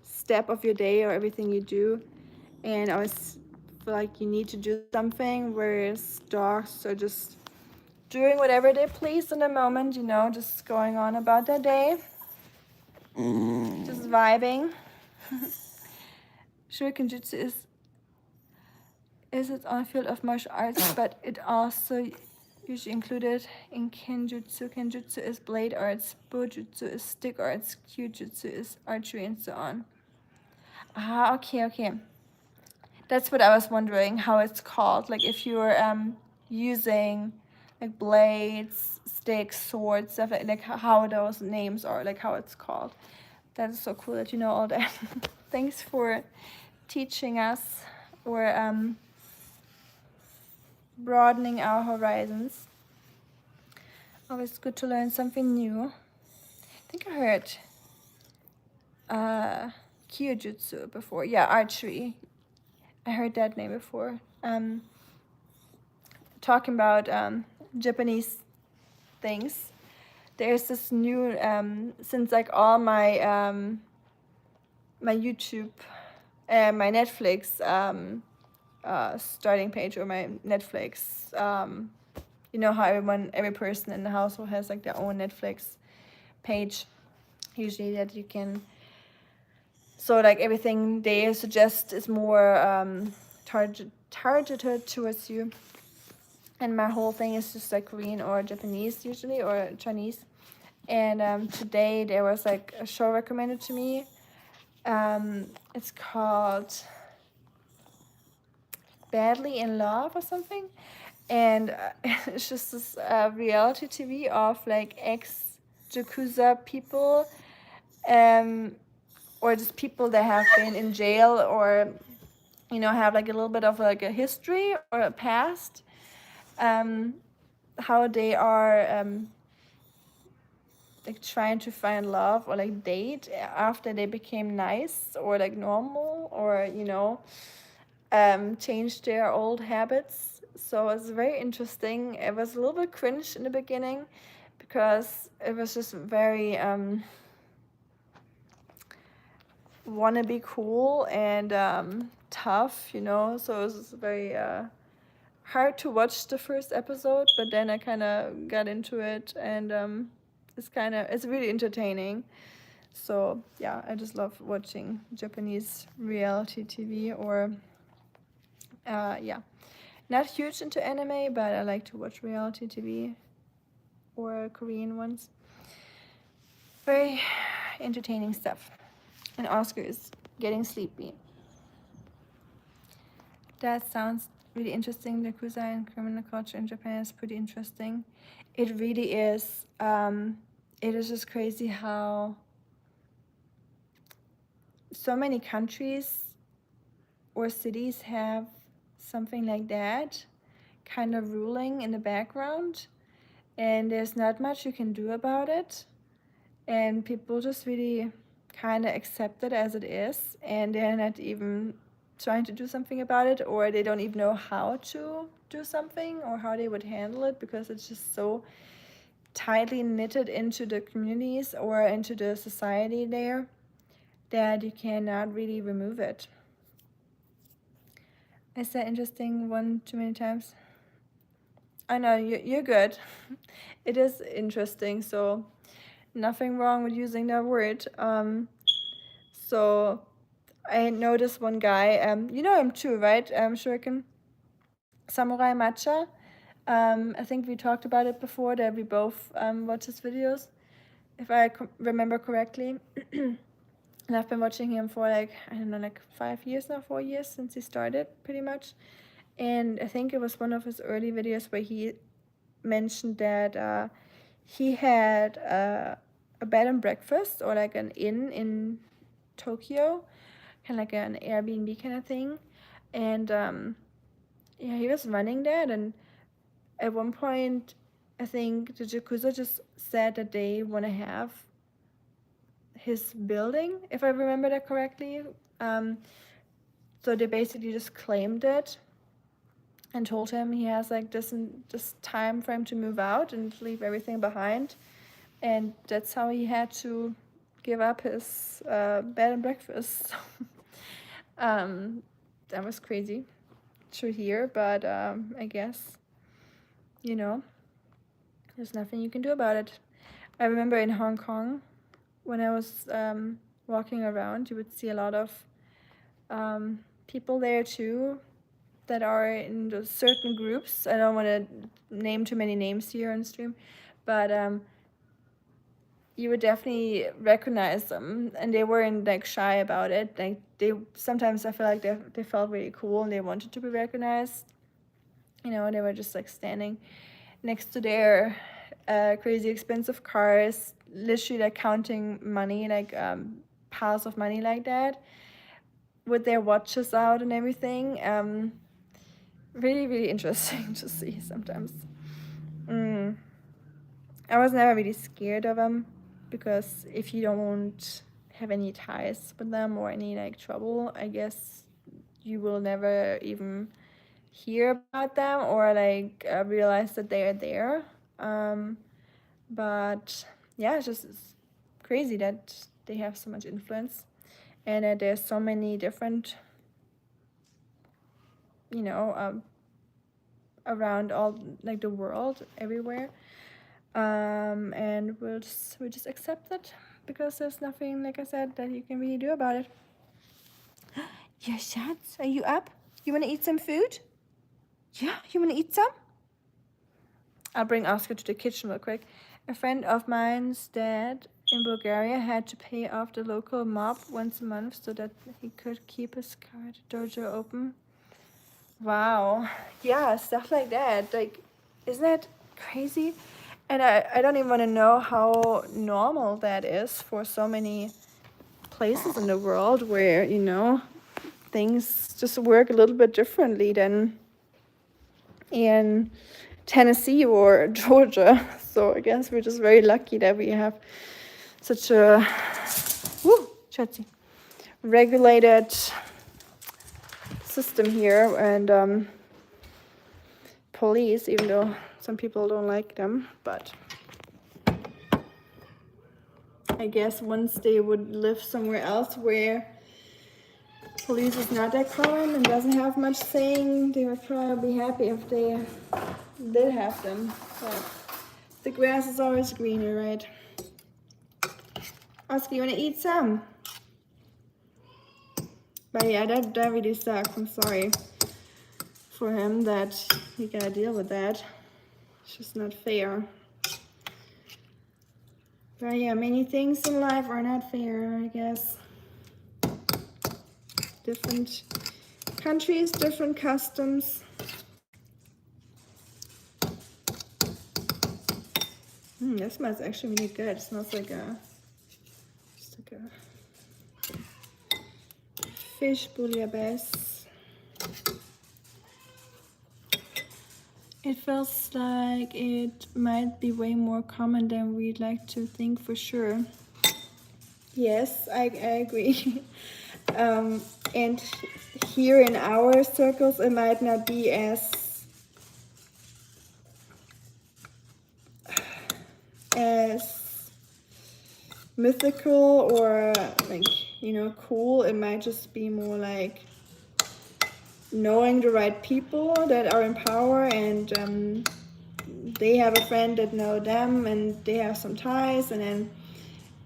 step of your day or everything you do. And I always feel like you need to do something, whereas dogs are just doing whatever they please in the moment, you know, just going on about their day, just vibing. Shuriken Jutsu is its own field of martial arts, but it also usually included in Kenjutsu. Kenjutsu is blade arts, Bojutsu is stick arts, Kyujutsu is archery, and so on. Ah, okay. That's what I was wondering, how it's called. Like if you're using like blades, sticks, swords, stuff like how those names are, like how it's called. That is so cool that you know all that. Thanks for teaching us or broadening our horizons. Always good to learn something new. I think I heard Kyujutsu before. Yeah, archery. I heard that name before. Talking about Japanese things. There's this new since like all my my YouTube and my Netflix starting page, or my Netflix you know how every person in the household has like their own Netflix page usually that you can, so like everything they suggest is more targeted towards you, and my whole thing is just like Korean or Japanese usually, or Chinese. And today there was like a show recommended to me. It's called Badly in Love or something, and it's just this reality TV of like ex Yakuza people, or just people that have been in jail, or have like a little bit of like a history or a past, how they are like trying to find love or like date after they became nice or like normal, or changed their old habits. So it's very interesting. It was a little bit cringe in the beginning because it was just very wanna be cool and tough, so it was very hard to watch the first episode, but then I kind of got into it, and it's really entertaining. So yeah, I just love watching Japanese reality TV, or yeah, not huge into anime, but I like to watch reality TV or Korean ones. Very entertaining stuff. And Oscar is getting sleepy. That sounds really interesting. The Yakuza and criminal culture in Japan is pretty interesting. It really is. It is just crazy how so many countries or cities have something like that kind of ruling in the background, and there's not much you can do about it. And people just really kind of accept it as it is, and they're not even trying to do something about it, or they don't even know how to do something or how they would handle it, because it's just so tightly knitted into the communities or into the society there that you cannot really remove it. I said interesting one too many times. I know, you're good. It is interesting, so nothing wrong with using that word. So I noticed one guy, you know him too, right? Shuriken Samurai Matcha. I think we talked about it before, that we both watch his videos, if I remember correctly. And I've been watching him for like, I don't know, like 5 years now, 4 years since he started, pretty much. And I think it was one of his early videos where he mentioned that he had a bed and breakfast, or like an inn in Tokyo, kind of like an Airbnb kind of thing. And yeah, he was running that. And at one point, I think the Yakuza just said that they want to have his building, if I remember that correctly. So they basically just claimed it and told him he has like this time frame to move out and leave everything behind, and that's how he had to give up his bed and breakfast. That was crazy to hear, but I guess there's nothing you can do about it. I remember in Hong Kong, when I was walking around, you would see a lot of people there too that are in those certain groups. I don't want to name too many names here on stream, but you would definitely recognize them, and they weren't like shy about it. Like they sometimes, I feel like they felt really cool and they wanted to be recognized. They were just like standing next to their crazy expensive cars, literally like counting money, like piles of money like that, with their watches out and everything. Really, really interesting to see sometimes. I was never really scared of them, because if you don't have any ties with them or any like trouble, I guess you will never even hear about them or like realize that they are there. But yeah, it's crazy that they have so much influence, and that there's so many different, around all like the world, everywhere. And we just accept it, because there's nothing, like I said, that you can really do about it. Yeah, Schatz, are you up? You want to eat some food? Yeah, you want to eat some? I'll bring Oscar to the kitchen real quick. A friend of mine's dad in Bulgaria had to pay off the local mob once a month so that he could keep his karate dojo open. Wow. Yeah, stuff like that. Like, isn't that crazy? And I don't even want to know how normal that is for so many places in the world where, you know, things just work a little bit differently than in Tennessee or Georgia. So I guess we're just very lucky that we have such a regulated system here, and police, even though some people don't like them, but I guess once they would live somewhere else where police is not that common and doesn't have much saying, they would probably be happy if they did have them. But the grass is always greener, right? Oskar, you wanna eat some? But yeah, that really sucks. I'm sorry for him that he gotta deal with that. It's just not fair. But yeah, many things in life are not fair, I guess. Different countries, different customs. That smells actually really good. It smells like just like a fish bouillabaisse. It feels like it might be way more common than we'd like to think for sure. Yes, I agree. And here in our circles, it might not be as mythical or like, you know, cool. It might just be more like knowing the right people that are in power, and they have a friend that know them, and they have some ties, and then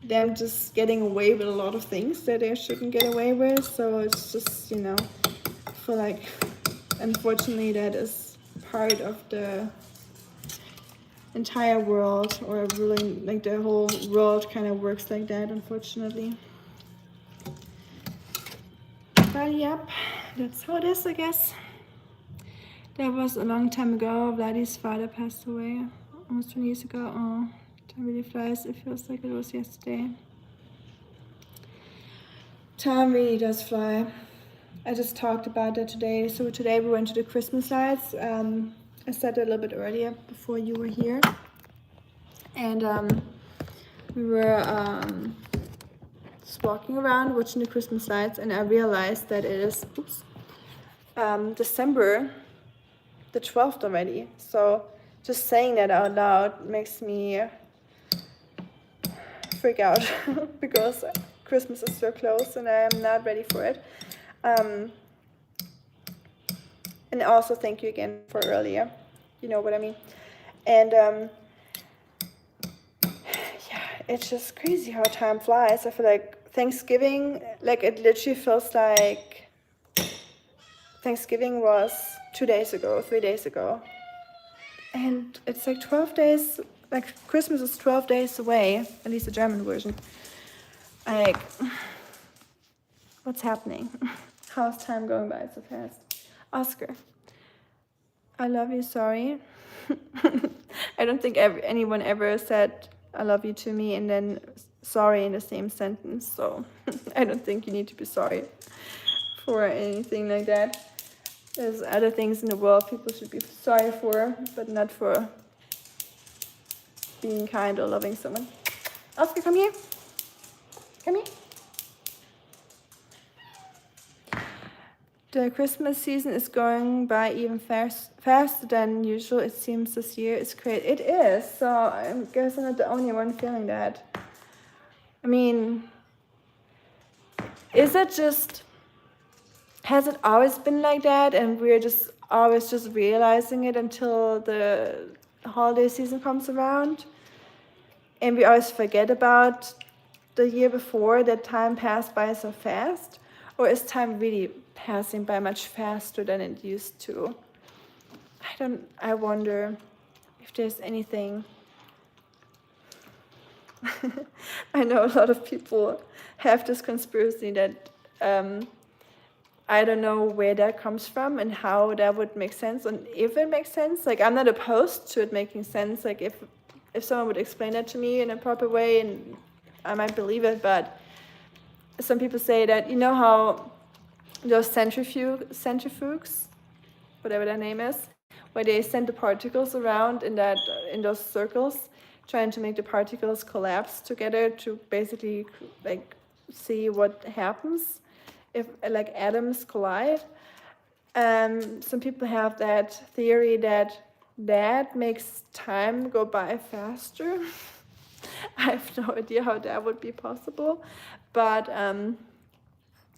them just getting away with a lot of things that they shouldn't get away with. So it's just, you know, I feel like unfortunately that is part of the entire world, or really like the whole world kind of works like that, unfortunately. But yep, that's how it is, I guess. That was a long time ago. Vladdy's father passed away almost 20 years ago. Oh, time really flies. It feels like it was yesterday. Time really does fly. I just talked about that today. So today we went to the Christmas lights. I said that a little bit earlier before you were here. And we were just walking around watching the Christmas lights, and I realized that it is December the 12th already. So just saying that out loud makes me freak out because Christmas is so close and I am not ready for it. And also thank you again for earlier. You know what I mean? And yeah, it's just crazy how time flies. I feel like Thanksgiving, like it literally feels like Thanksgiving was 2 days ago, 3 days ago. And it's like 12 days, like Christmas is 12 days away, at least the German version. Like, what's happening? How's time going by so fast? Oskar, I love you, sorry. I don't think anyone ever said I love you to me and then sorry in the same sentence. So I don't think you need to be sorry for anything like that. There's other things in the world people should be sorry for, but not for being kind or loving someone. Oskar, come here. Come here. The Christmas season is going by even faster than usual, it seems, this year. It's great. It is, so I guess I'm not the only one feeling that. I mean, is it just, has it always been like that and we're just always just realizing it until the holiday season comes around? And we always forget about the year before, that time passed by so fast? Or is time really passing by much faster than it used to? I wonder if there's anything. I know a lot of people have this conspiracy that I don't know where that comes from and how that would make sense, and if it makes sense. Like, I'm not opposed to it making sense. Like, if if someone would explain that to me in a proper way, and I might believe it. But some people say that, you know how those centrifuges, whatever their name is, where they send the particles around in those circles, trying to make the particles collapse together to basically like see what happens if like atoms collide. Some people have that theory that makes time go by faster. I have no idea how that would be possible, but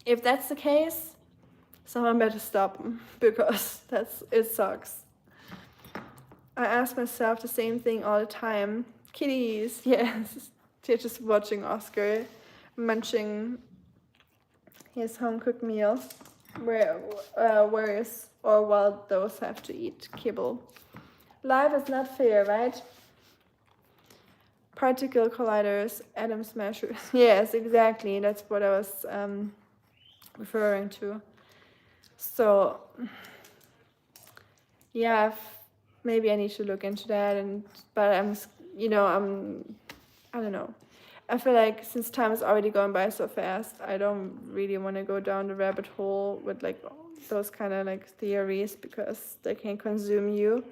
if that's the case, someone better stop them, because it sucks. I ask myself the same thing all the time. Kitties, yes. They're just watching Oskar munching his home-cooked meal. While those have to eat kibble. Life is not fair, right? Particle colliders, atom smashers. Yes, exactly. That's what I was referring to. So, yeah, maybe I need to look into that. But I don't know. I feel like since time is already going by so fast, I don't really want to go down the rabbit hole with like those kind of like theories, because they can consume you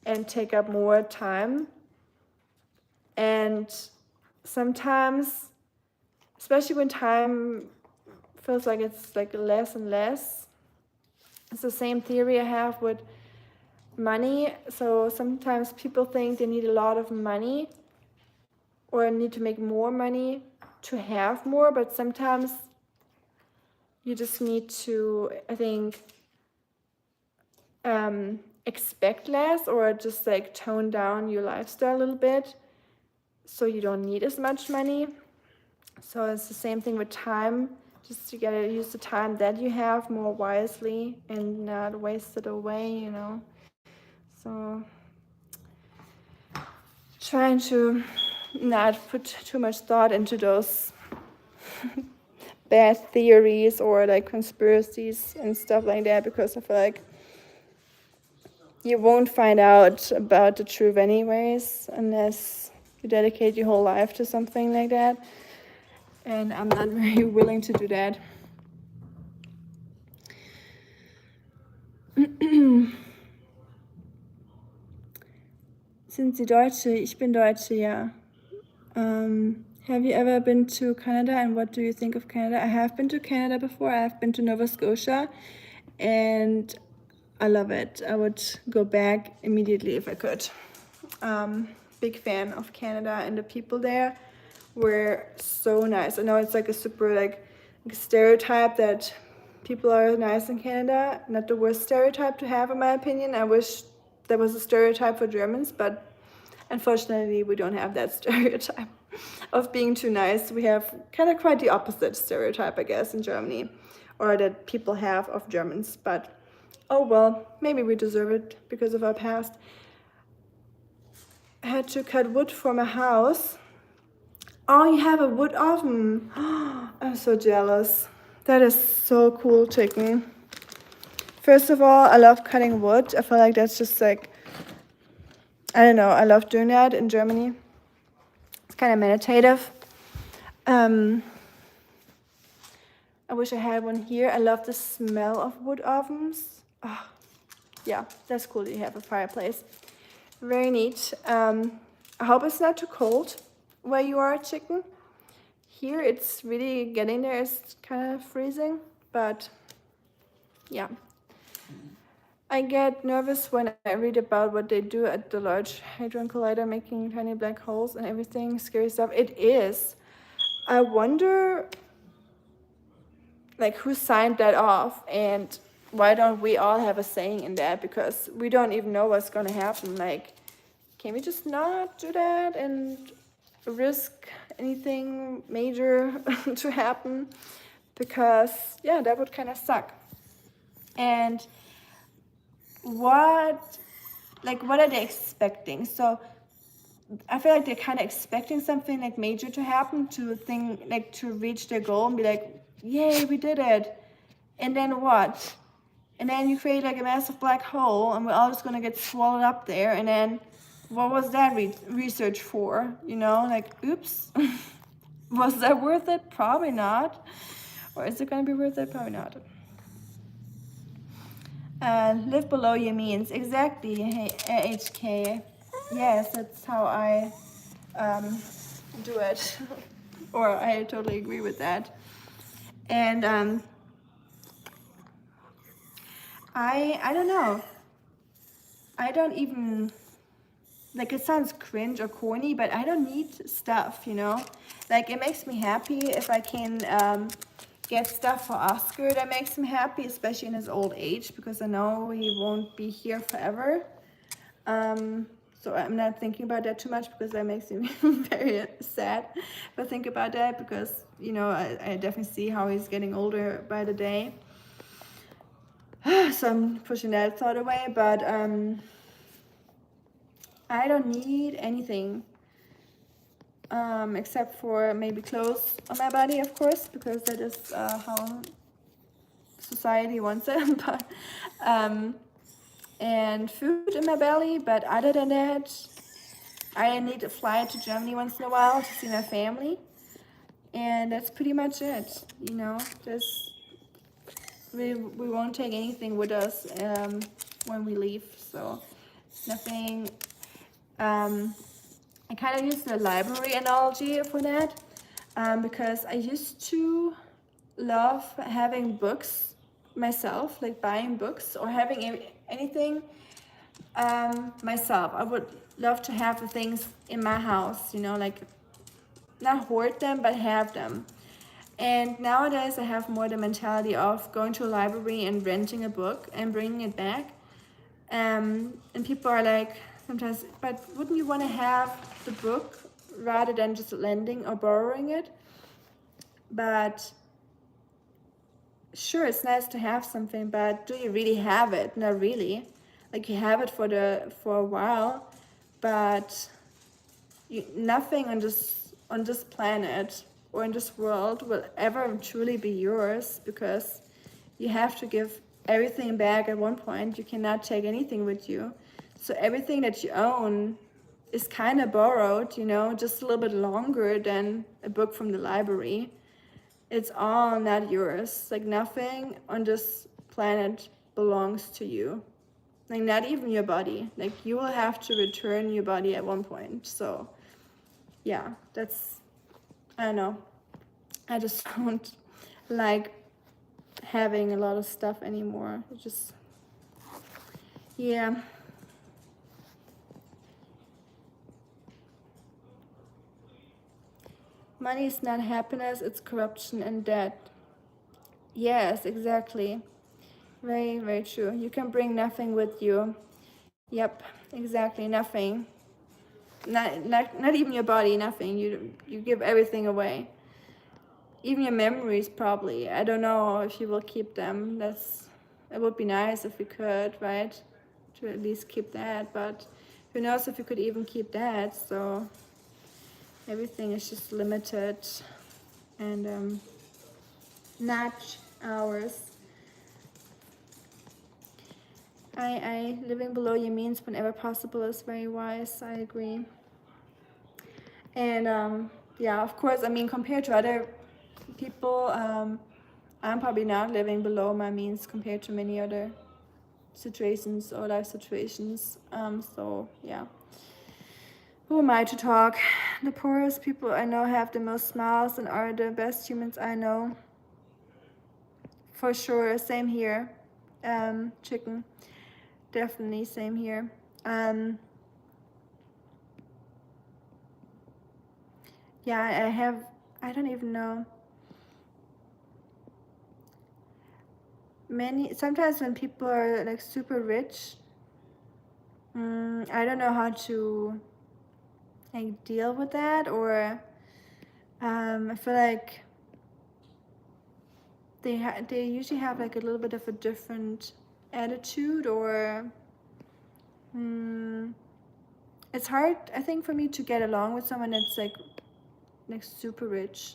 and take up more time. And sometimes, especially when time feels like it's like less and less, it's the same theory I have with money. So sometimes people think they need a lot of money or need to make more money to have more, but sometimes you just need to, I think, expect less, or just like tone down your lifestyle a little bit so you don't need as much money. So it's the same thing with time. Just you gotta use the time that you have more wisely and not waste it away, So trying to not put too much thought into those bad theories or like conspiracies and stuff like that, because I feel like you won't find out about the truth anyways unless you dedicate your whole life to something like that. And I'm not very willing to do that. Sind Sie Deutsche? Ich bin Deutsche, ja. Have you ever been to Canada, and what do you think of Canada? I have been to Canada before. I have been to Nova Scotia, and I love it. I would go back immediately if I could. Big fan of Canada, and the people there were so nice. I know it's like a super like stereotype that people are nice in Canada. Not the worst stereotype to have, in my opinion. I wish there was a stereotype for Germans, but unfortunately we don't have that stereotype of being too nice. We have kind of quite the opposite stereotype, I guess, in Germany, or that people have of Germans. But oh well, maybe we deserve it because of our past. I had to cut wood for my house. Oh, you have a wood oven. I'm so jealous. That is so cool, chicken. First of all, I love cutting wood. I feel like that's just like, I don't know, I love doing that in Germany. It's kind of meditative. I wish I had one here. I love the smell of wood ovens. Oh, yeah, that's cool that you have a fireplace. Very neat. I hope it's not too cold where you are, chicken. Here it's really getting there. It's kind of freezing, but yeah. I get nervous when I read about what they do at the Large Hadron Collider, making tiny black holes and everything, scary stuff. It is. I wonder, like, who signed that off, and why don't we all have a saying in that? Because we don't even know what's going to happen. Like, can we just not do that and risk anything major to happen? Because, yeah, that would kind of suck. And what are they expecting? So I feel like they're kind of expecting something like major to happen, to reach their goal and be like, yay, we did it. And then what? And then you create like a massive black hole, and we're all just gonna get swallowed up there, and then what was that research for? You know, like, oops, was that worth it? Probably not. Or is it going to be worth it? Probably not. Live below your means. Exactly, hey, HK. Yes, that's how I do it. Or I totally agree with that. And I don't know. I don't even, like, it sounds cringe or corny, but I don't need stuff, you know? Like, it makes me happy if I can get stuff for Oskar that makes him happy, especially in his old age, because I know he won't be here forever. So I'm not thinking about that too much because that makes me very sad. But think about that because, you know, I definitely see how he's getting older by the day. So I'm pushing that thought away, but I don't need anything except for maybe clothes on my body, of course, because that is how society wants it. But and food in my belly, but other than that, I need to fly to Germany once in a while to see my family, and that's pretty much it. You know, just we won't take anything with us when we leave, so nothing. I kind of use the library analogy for that because I used to love having books myself, like buying books or having anything myself. I would love to have the things in my house, you know, like not hoard them, but have them. And nowadays I have more the mentality of going to a library and renting a book and bringing it back. And people are like sometimes, but wouldn't you want to have the book rather than just lending or borrowing it? But sure, it's nice to have something, but do you really have it? Not really. Like you have it for a while, but nothing on this planet or in this world will ever truly be yours because you have to give everything back at one point. You cannot take anything with you. So everything that you own is kind of borrowed, you know, just a little bit longer than a book from the library. It's all not yours. Like nothing on this planet belongs to you. Like not even your body. Like you will have to return your body at one point. So yeah, that's, I don't know. I just don't like having a lot of stuff anymore. It just, yeah. Money is not happiness, it's corruption and debt. Yes, exactly. Very, very true. You can bring nothing with you. Yep, exactly, nothing. Not even your body, nothing. You give everything away. Even your memories, probably. I don't know if you will keep them. It would be nice if we could, right? To at least keep that, but who knows if you could even keep that. So everything is just limited and not ours. I living below your means whenever possible is very wise. I agree. And yeah, of course, I mean, compared to other people, I'm probably not living below my means compared to many other situations or life situations. So yeah. Who am I to talk? The poorest people I know have the most smiles and are the best humans I know. For sure, same here. Chicken. Definitely same here. Yeah, I don't even know. Sometimes when people are like super rich, I don't know how to like deal with that, or I feel like they usually have like a little bit of a different attitude, or it's hard, I think, for me to get along with someone that's like super rich.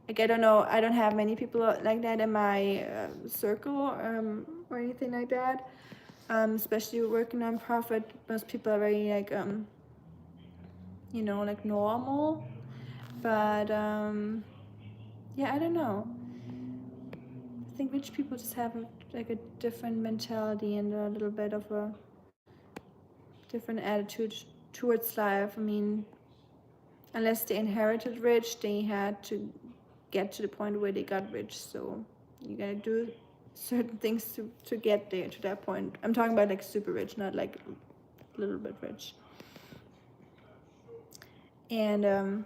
Like I don't know, I don't have many people like that in my circle or anything like that. especially working nonprofit. Most people are very like you know, like normal, but yeah, I don't know. I think rich people just have like a different mentality and a little bit of a different attitude towards life. I mean, unless they inherited rich, they had to get to the point where they got rich. So you gotta do certain things to get there to that point. I'm talking about like super rich, not like a little bit rich. And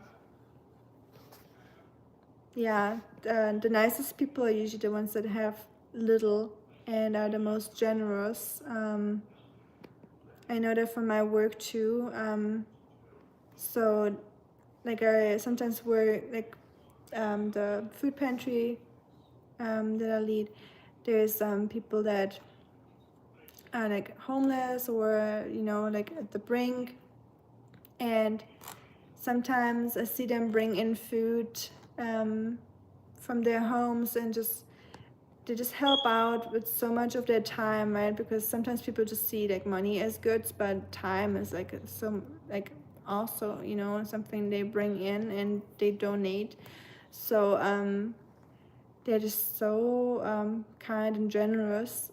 yeah, the nicest people are usually the ones that have little and are the most generous. I know that from my work too. So like I sometimes work like the food pantry that I lead. There's people that are like homeless or you know like at the brink, and sometimes I see them bring in food from their homes and they just help out with so much of their time, right? Because sometimes people just see like money as goods, but time is like so like also, you know, something they bring in and they donate. So they're just so kind and generous.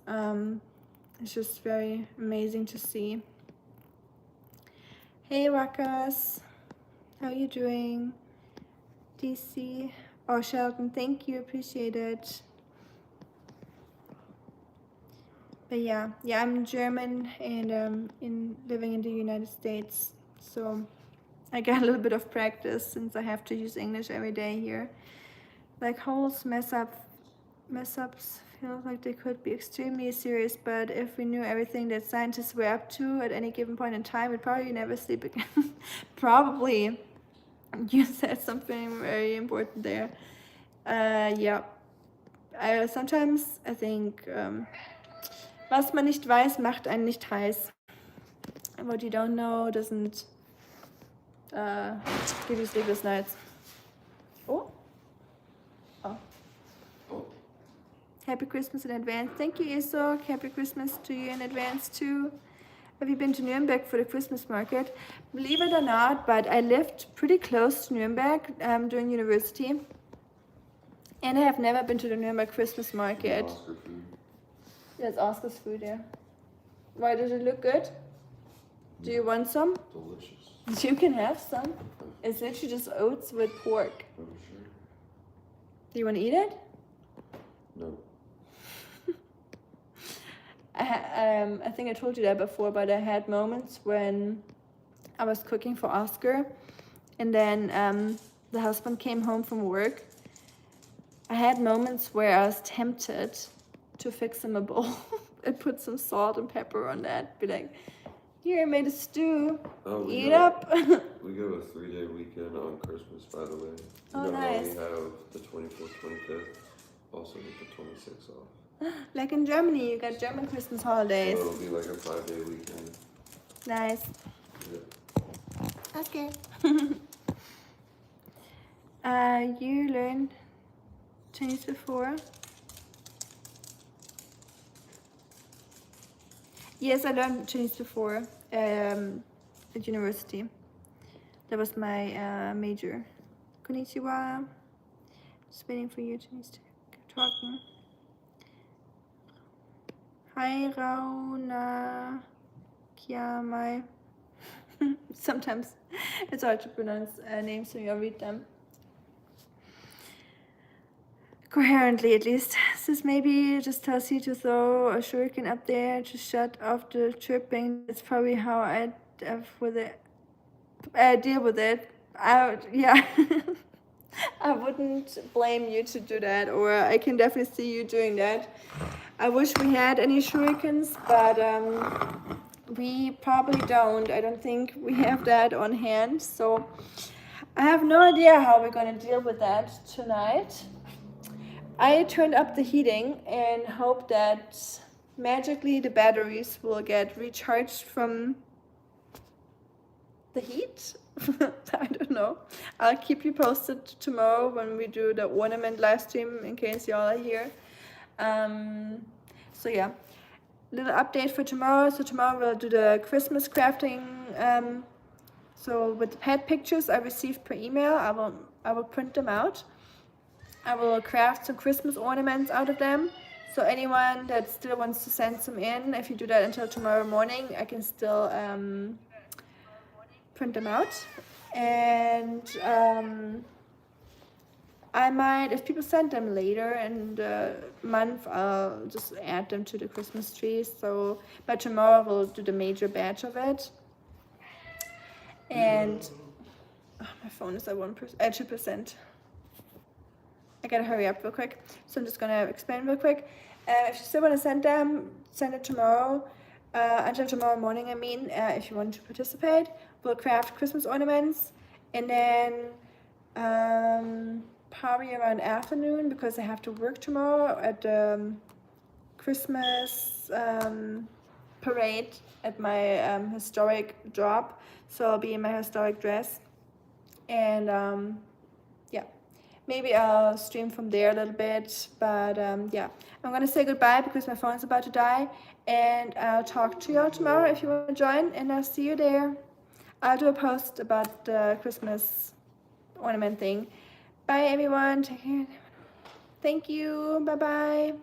It's just very amazing to see. Hey Ruckus, how you doing? DC, oh Sheldon, thank you, appreciate it. But yeah, I'm German and in living in the United States, so I got a little bit of practice since I have to use English every day here. Like holes, mess ups feel like they could be extremely serious, but if we knew everything that scientists were up to at any given point in time, we'd probably never sleep again. Probably. You said something very important there. Yeah. Sometimes I think was man nicht weiß, macht einen nicht heiß. What you don't know doesn't give you sleepless nights. Oh. Happy Christmas in advance. Thank you, Isok. Happy Christmas to you in advance too. Have you been to Nuremberg for the Christmas market? Believe it or not, but I lived pretty close to Nuremberg during university. And I have never been to the Nuremberg Christmas market. Oscar food. That's Oscar's food, yeah. Why, does it look good? Do you want some? Delicious. You can have some. It's literally just oats with pork. Oh, sure. Do you want to eat it? No. I think I told you that before, but I had moments when I was cooking for Oscar and then the husband came home from work. I had moments where I was tempted to fix him a bowl and put some salt and pepper on that. Be like, here, I made a stew. Eat up. We go a 3-day weekend on Christmas, by the way. Oh, you know nice. how we have the 24th, 25th, also with the 26th off. Like in Germany, you got German Christmas holidays. So it'll be like a 5-day weekend. Nice. Yeah. Okay. You learned Chinese before? Yes, I learned Chinese before at university. That was my major. Konnichiwa. Just waiting for you, Chinese, to keep talking. Hi, Rauna Kiamai. Sometimes it's hard to pronounce names when you read them. Coherently, at least. This maybe just tells you to throw a shuriken up there to shut off the chirping. That's probably how I deal with it. Yeah. I wouldn't blame you to do that, or I can definitely see you doing that. I wish we had any shurikens, but we probably don't. I don't think we have that on hand, so I have no idea how we're going to deal with that tonight. I turned up the heating and hope that magically the batteries will get recharged from the heat. I don't know. I'll keep you posted tomorrow when we do the ornament live stream in case y'all are here. So yeah, little update for tomorrow. So tomorrow we'll do the Christmas crafting. So with the pet pictures I received per email, I will print them out. I will craft some Christmas ornaments out of them. So anyone that still wants to send some in, if you do that until tomorrow morning, I can still print them out. And I might, if people send them later in the month, I'll just add them to the Christmas tree. So by tomorrow we'll do the major batch of it. And my phone is at 2%. I gotta hurry up real quick. So I'm just gonna explain real quick. If you still want to send them, send it tomorrow. Until tomorrow morning, I mean, if you want to participate. We'll craft Christmas ornaments. And then probably around afternoon, because I have to work tomorrow at the Christmas parade at my historic job. So I'll be in my historic dress. And yeah, maybe I'll stream from there a little bit. But yeah, I'm gonna say goodbye because my phone's about to die. And I'll talk to y'all tomorrow if you want to join. And I'll see you there. I'll do a post about the Christmas ornament thing. Bye everyone, take care. Thank you, bye bye.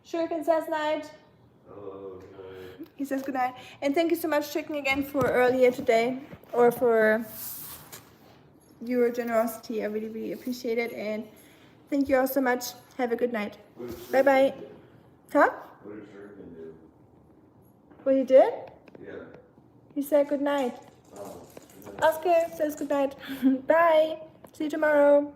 Shuriken says night. Hello, good night. He says good night. And thank you so much, Chicken, again for earlier today, or for your generosity. I really, really appreciate it. And thank you all so much. Have a good night. Bye bye. Huh? What did Shuriken do? What he did? Yeah. He said good night. Oh. Oskar says good night. Bye. See you tomorrow.